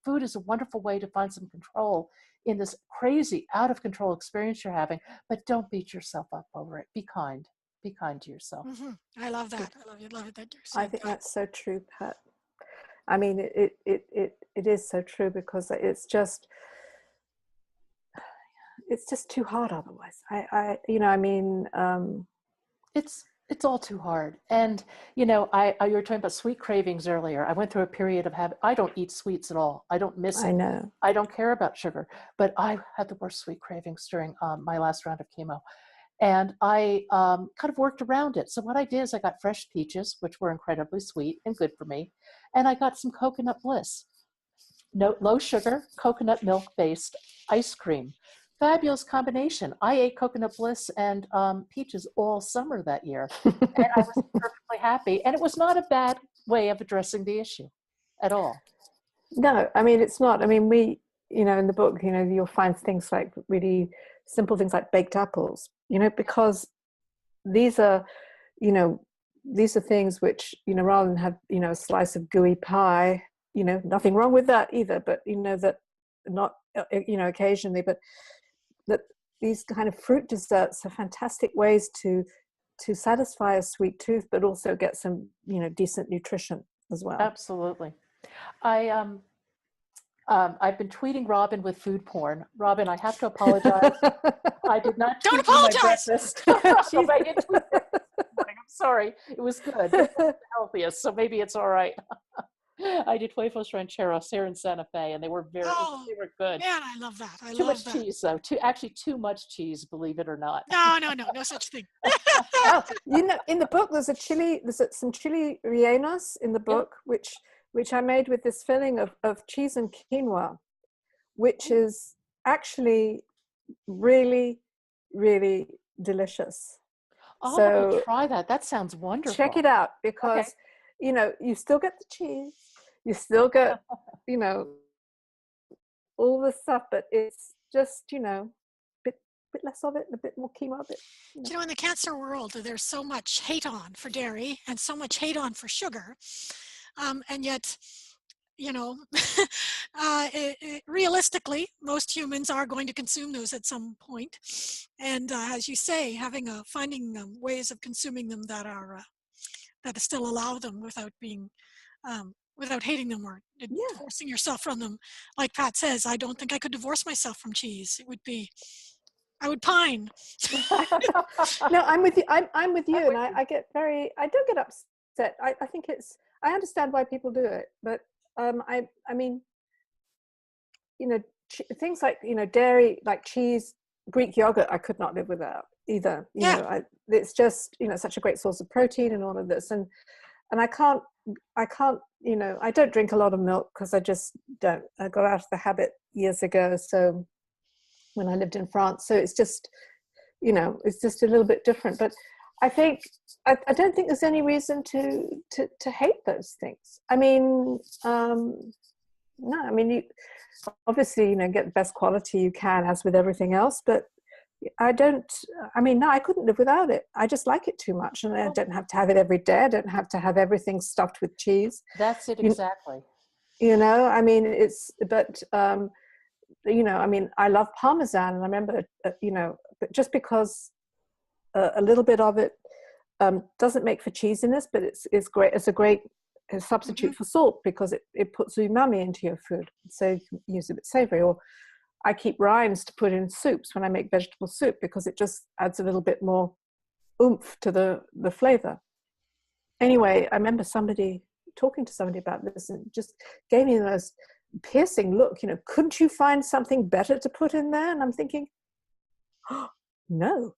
food is a wonderful way to find some control in this crazy, out of control experience you're having, but don't beat yourself up over it. Be kind. Be kind to yourself. Mm-hmm. I love that. I love it that you're I saying think that. that's so true, Pat. I mean, it is so true, because it's just too hard otherwise. I mean, It's all too hard. And you were talking about sweet cravings earlier. I went through a period of I don't eat sweets at all. I don't miss I it. know. I don't care about sugar, but I had the worst sweet cravings during my last round of chemo. And I kind of worked around it. So what I did is I got fresh peaches, which were incredibly sweet and good for me. And I got some coconut bliss. No, low sugar, coconut milk based ice cream. Fabulous combination. I ate coconut bliss and peaches all summer that year, and I was perfectly happy. And it was not a bad way of addressing the issue at all. No, I mean, it's not. I mean, in the book, you'll find things like really simple things like baked apples, because these are, these are things which, rather than have, a slice of gooey pie, nothing wrong with that either, but, that not, occasionally, but that these kind of fruit desserts are fantastic ways to satisfy a sweet tooth, but also get some, decent nutrition as well. Absolutely. I've been tweeting Robin with food porn. Robin, I have to apologize. I did not Don't tweet you my apologize. breakfast. I did tweet it this morning. I'm sorry. It was good. It wasn't the healthiest, so maybe it's all right. I did huevos rancheros here in Santa Fe, and they were good. Man, I love that. Too much cheese, though. Too much cheese, believe it or not. No such thing. Oh, in the book, there's some chili rellenos in the book, which I made with this filling of cheese and quinoa, which is actually really, really delicious. I'll have to try that. That sounds wonderful. Check it out, because you know, you still get the cheese, you still get, you know, all the stuff, but it's just, you know, bit less of it and a bit more quinoa, a bit, you know. You know, in the cancer world, there's so much hate on for dairy and so much hate on for sugar. And yet, you know, realistically, most humans are going to consume those at some point. And as you say, finding ways of consuming them that still allow them without being, without hating them or Yeah. divorcing yourself from them. Like Pat says, I don't think I could divorce myself from cheese. I would pine. No, I'm with you. I'm with you, I'm and with you. I don't get upset. I think I understand why people do it, but I mean, you know, things like, you know, dairy, like cheese, Greek yogurt, I could not live without either. You Yeah. know, it's just, you know, such a great source of protein and all of this, and I can't, you know, I don't drink a lot of milk because I just don't. I got out of the habit years ago, so when I lived in France, so it's just, you know, it's just a little bit different. But I think I don't think there's any reason to hate those things. I mean, no, I mean, you obviously, you know, get the best quality you can, as with everything else, but I mean, no, I couldn't live without it. I just like it too much, and I don't have to have it every day. I don't have to have everything stuffed with cheese. That's it exactly. You know, I mean, but you know, I mean, I love Parmesan, and I remember, you know, but just because a little bit of it doesn't make for cheesiness, but it's great. It's a great substitute for salt, because it puts umami into your food, so you can use a bit savory. Or I keep rinds to put in soups when I make vegetable soup, because it just adds a little bit more oomph to the flavor. Anyway, I remember talking to somebody about this, and just gave me the most piercing look. You know, couldn't you find something better to put in there? And I'm thinking, oh, no.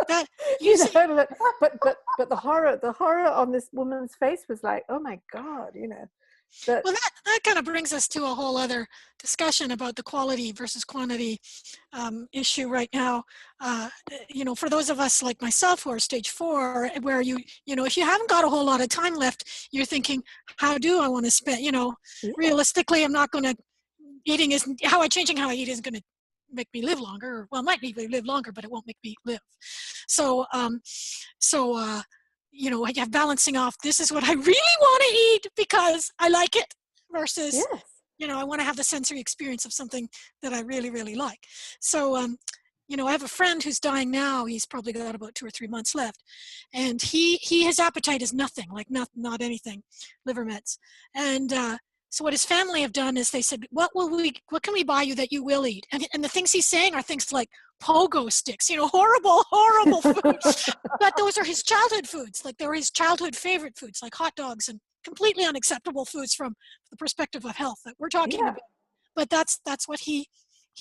That You know, but the horror on this woman's face was like, oh my God, you know. Well, that kind of brings us to a whole other discussion about the quality versus quantity issue right now. You know, for those of us like myself who are stage 4, where you know, if you haven't got a whole lot of time left, you're thinking, how do I want to spend, you know, realistically, I'm not going to, changing how I eat isn't going to make me live longer. Well, it might make me live longer, but it won't make me live. So, you know, I have balancing off, this is what I really want to eat because I like it, versus, you know, I want to have the sensory experience of something that I really, really like. So, you know, I have a friend who's dying now. He's probably got about 2 or 3 months left. And his appetite is nothing, like not anything, liver mets. And so what his family have done is they said, what can we buy you that you will eat? And the things he's saying are things like pogo sticks, you know, horrible foods. But those are his childhood foods. Like, they were his childhood favorite foods, like hot dogs, and completely unacceptable foods from the perspective of health that we're talking about. But that's what he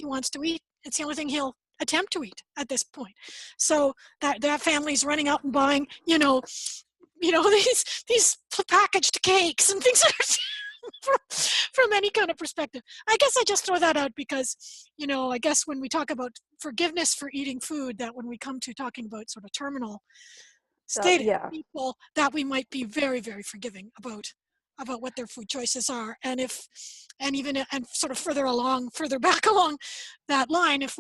wants to eat. It's the only thing he'll attempt to eat at this point. So that family's running out and buying, you know, these packaged cakes and things from any kind of perspective. I guess I just throw that out because, you know, I guess when we talk about forgiveness for eating food, that when we come to talking about sort of terminal state people, that we might be very, very forgiving about what their food choices are. And even sort of further back along that line, if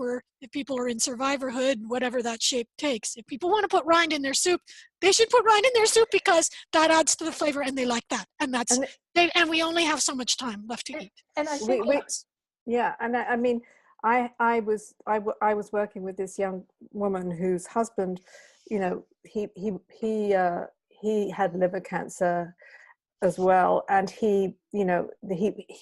people are in survivorhood, whatever that shape takes, if people want to put rind in their soup, they should put rind in their soup, because that adds to the flavor and they like that. And and we only have so much time left to eat. And I think and I mean, I was working with this young woman whose husband, you know, he had liver cancer as well, and he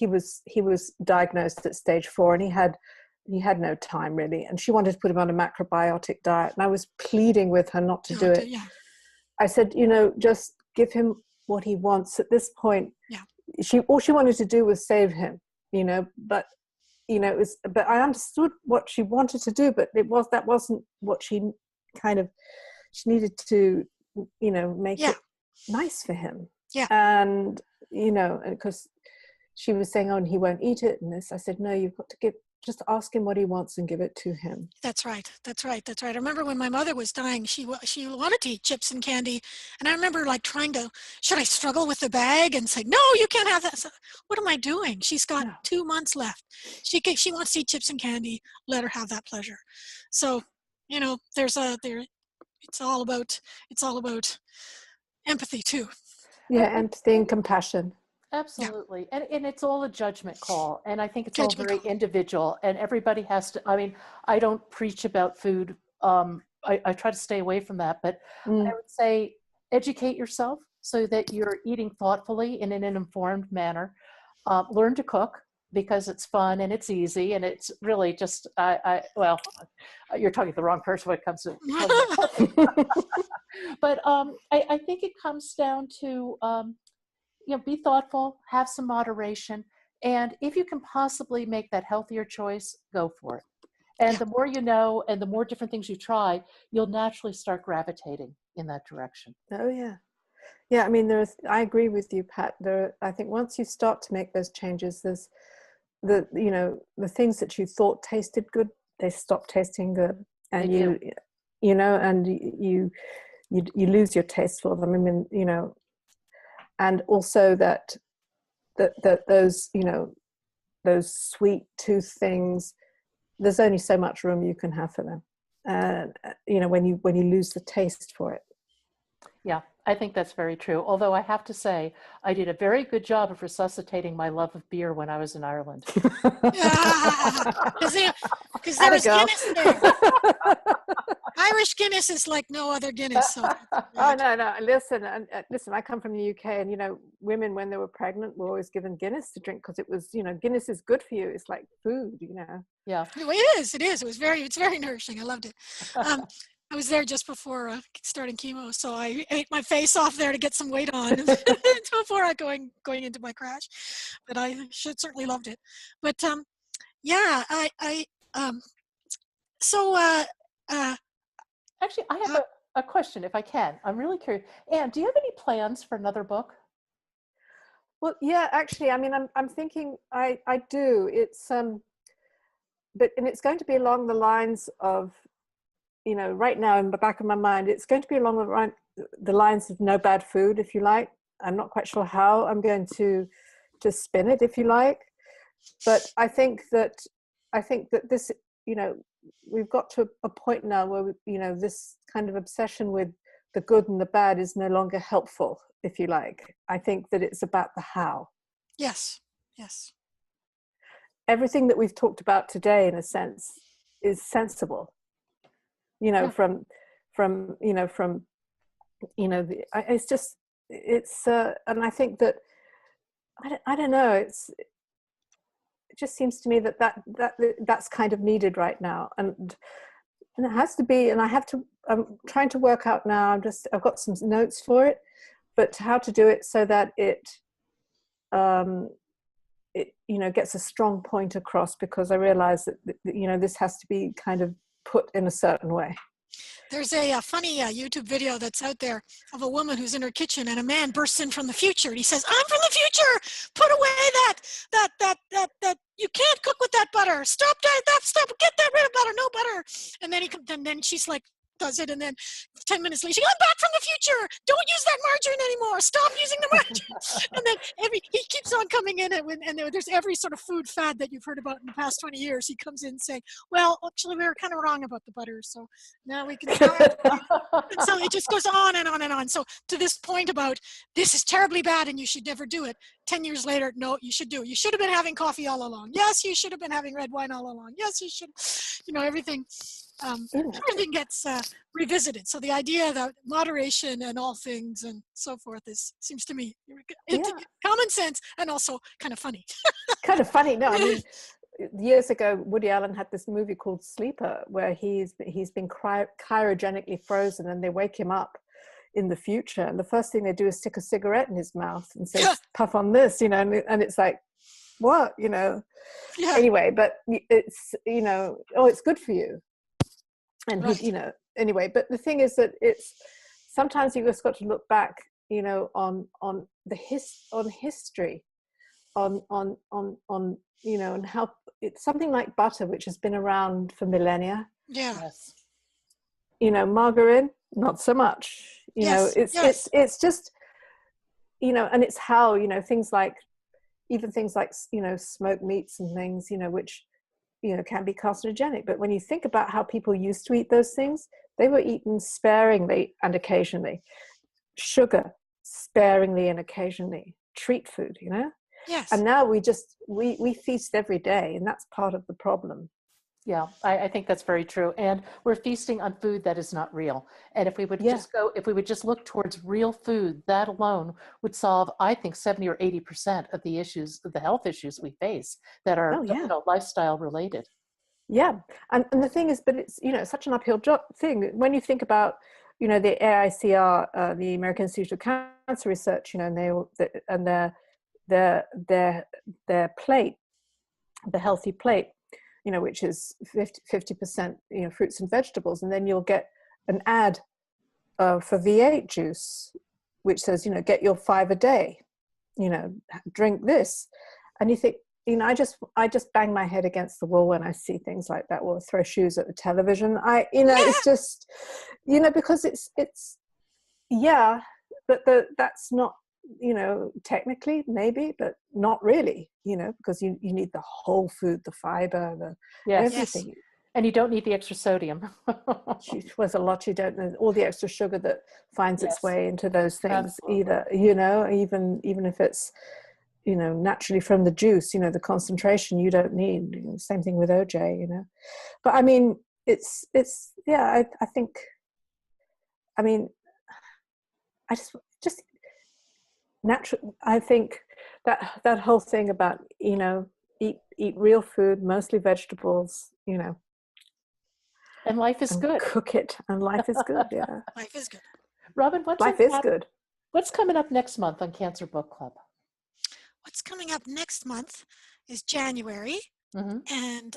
was diagnosed at stage 4, and he had no time really, and she wanted to put him on a macrobiotic diet, and I was pleading with her not to do it. I said, you know, just give him what he wants at this point. All she wanted to do was save him, you know, but you know, but I understood what she wanted to do, but that wasn't what she needed to, you know, make it nice for him. And, you know, because she was saying, oh, and he won't eat it. And this, I said, no, you've got to just ask him what he wants and give it to him. That's right. That's right. That's right. I remember when my mother was dying, she wanted to eat chips and candy, and I remember like trying to, should I struggle with the bag and say, no, you can't have that. So, what am I doing? She's got Yeah. 2 months left. She wants to eat chips and candy. Let her have that pleasure. So, you know, it's all about empathy too. Yeah, empathy and compassion. Absolutely. And it's all a judgment call. And I think it's all Judgment very call. individual. And everybody has to, I mean, I don't preach about food. I try to stay away from that. But I would say educate yourself so that you're eating thoughtfully and in an informed manner. Learn to cook because it's fun and it's easy. And it's really just, well, you're talking to the wrong person when it comes to but I think it comes down to, be thoughtful, have some moderation, and if you can possibly make that healthier choice, go for it. And Yeah. the more you know, and the more different things you try, you'll naturally start gravitating in that direction. Oh yeah. Yeah, I mean, I agree with you, Pat. I think once you start to make those changes, there's the things that you thought tasted good, they stop tasting good, and and you lose your taste for them. I mean, and also that those those sweet tooth things, there's only so much room you can have for them. When you lose the taste for it. Yeah, I think that's very true. Although I have to say, I did a very good job of resuscitating my love of beer when I was in Ireland. Because there was Guinness there. Irish Guinness is like no other Guinness. So oh no! Listen, I come from the UK, and women when they were pregnant were always given Guinness to drink because it was, Guinness is good for you. It's like food, Yeah, it is. It's very nourishing. I loved it. I was there just before starting chemo, so I ate my face off there to get some weight on before going into my crash. But I certainly loved it. But yeah, so. actually, I have a question, if I can. I'm really curious. Anne, do you have any plans for another book? Well, yeah, actually, I mean, I'm thinking I do. It's and it's going to be along the lines of, right now in the back of my mind, it's going to be along the lines of no bad food, if you like. I'm not quite sure how I'm going to spin it, if you like, but I think that this, we've got to a point now where this kind of obsession with the good and the bad is no longer helpful, if you like. I think that it's about the how. Yes. Everything that we've talked about today, in a sense, is sensible. It's just, and I think that, I don't know, it just seems to me that's kind of needed right now, and it has to be. And I'm trying to work out now. I've got some notes for it, but how to do it so that it gets a strong point across, because I realize that this has to be kind of put in a certain way. There's a funny YouTube video that's out there of a woman who's in her kitchen, and a man bursts in from the future, and he says, "I'm from the future. Put away that you can't cook with that butter. Stop that. Stop. Get that rid of butter. No butter." And then she's like, does it, and then 10 minutes later, I'm back from the future. Don't use that margarine anymore. Stop using the margarine. And then he keeps on coming in, and there's every sort of food fad that you've heard about in the past 20 years. He comes in saying, well, actually, we were kind of wrong about the butter, so now we can. And so it just goes on and on and on. So to this point about this is terribly bad and you should never do it. 10 years later, no, you should do it. You should have been having coffee all along. Yes, you should have been having red wine all along. Yes, you should. Everything. Everything gets revisited. So the idea that moderation and all things and so forth seems to me common sense and also kind of funny. Kind of funny. No, I mean, years ago, Woody Allen had this movie called Sleeper, where he's been cryogenically frozen, and they wake him up in the future, and the first thing they do is stick a cigarette in his mouth and say, "Puff on this," and it's like, what, Yeah. Anyway, but it's it's good for you. And he, anyway, but the thing is that it's sometimes you just got to look back, on history, on you know, and how it's something like butter, which has been around for millennia. Yeah. Yes. You know, margarine, not so much. You know, Yes. Yes. it's just, you know, and it's how, you know, things like, even things like, you know, smoked meats and things, you know, which, you know, can be carcinogenic. But when you think about how people used to eat those things, they were eaten sparingly and occasionally. Sugar, sparingly and occasionally. Treat food, you know? Yes. And now we feast every day, and that's part of the problem. Yeah, I think that's very true. And we're feasting on food that is not real. And if we would Yeah. if we would just look towards real food, that alone would solve, I think, 70 or 80% of the issues, of the health issues we face that are, Oh yeah. lifestyle related. Yeah. And the thing is, but it's, you know, such an uphill thing. When you think about, you know, the AICR, the American Institute of Cancer Research, you know, and their plate, the healthy plate, you know, which is 50%, you know, fruits and vegetables. And then you'll get an ad for V8 juice, which says, you know, get your 5 a day, you know, drink this. And you think, you know, I just bang my head against the wall when I see things like that, or throw shoes at the television. You know, Yeah. it's just, you know, because it's, yeah, but that's not, you know, technically maybe, but not really, you know, because you need the whole food, the fiber, the Yes. everything. And you don't need the extra sodium. There's a lot you don't know, all the extra sugar that finds its Yes, way into those things, absolutely. either, you know, even if it's, you know, naturally from the juice, you know, the concentration you don't need. You know, same thing with OJ, you know. But I mean, it's yeah, I think, I mean, I just natural. I think that whole thing about, you know, eat real food, mostly vegetables, you know, And life is and good. cook it, and life is good. Yeah, Life is good. Robin, life is good. what's coming up next month on Cancer Book Club? What's coming up next month is January, Hmm. and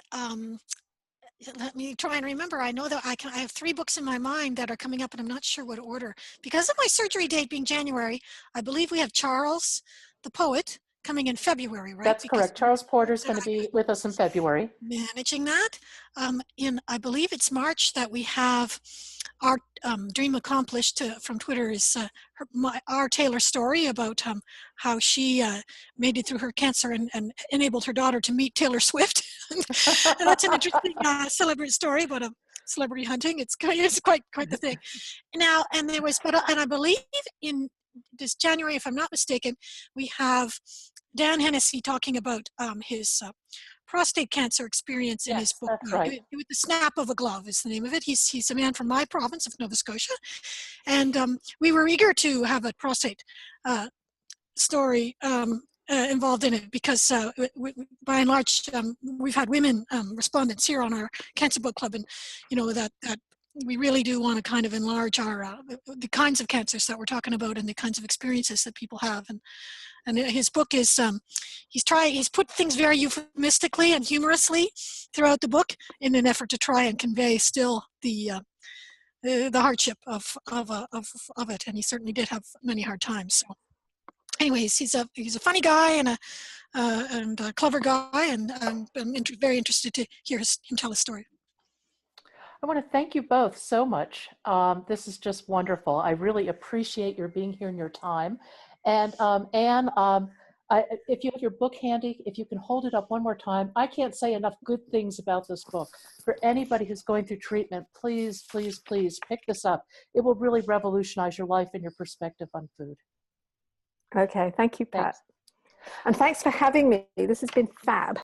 let me try and remember. I know that I have 3 books in my mind that are coming up, and I'm not sure what order. Because of my surgery date being January, I believe we have Charles, the poet, coming in February, right? That's Because correct. Charles Porter is that going to I'm be with us in February. managing that. In I believe it's March that we have our dream accomplished from Twitter is our Taylor story about how she made it through her cancer and enabled her daughter to meet Taylor Swift. And that's an interesting celebrity story about a celebrity hunting. It's quite the thing. Now, and there was, and I believe in this January, if I'm not mistaken, we have Dan Hennessy talking about his prostate cancer experience in his Yes, book. that's right. With the Snap of a Glove is the name of it. He's a man from my province of Nova Scotia, and we were eager to have a prostate story involved in it because by and large we've had women respondents here on our Cancer Book Club, and you know that we really do want to kind of enlarge our the kinds of cancers that we're talking about and the kinds of experiences that people have. And his book is he's put things very euphemistically and humorously throughout the book in an effort to try and convey still the hardship of it, and he certainly did have many hard times. So anyways, he's a funny guy and a clever guy, and I'm very interested to hear him tell his story. I want to thank you both so much. This is just wonderful. I really appreciate your being here and your time. And Anne, if you have your book handy, if you can hold it up one more time. I can't say enough good things about this book. For anybody who's going through treatment, please, please, please pick this up. It will really revolutionize your life and your perspective on food. Okay, thank you, Pat. Thanks. And thanks for having me. This has been fab.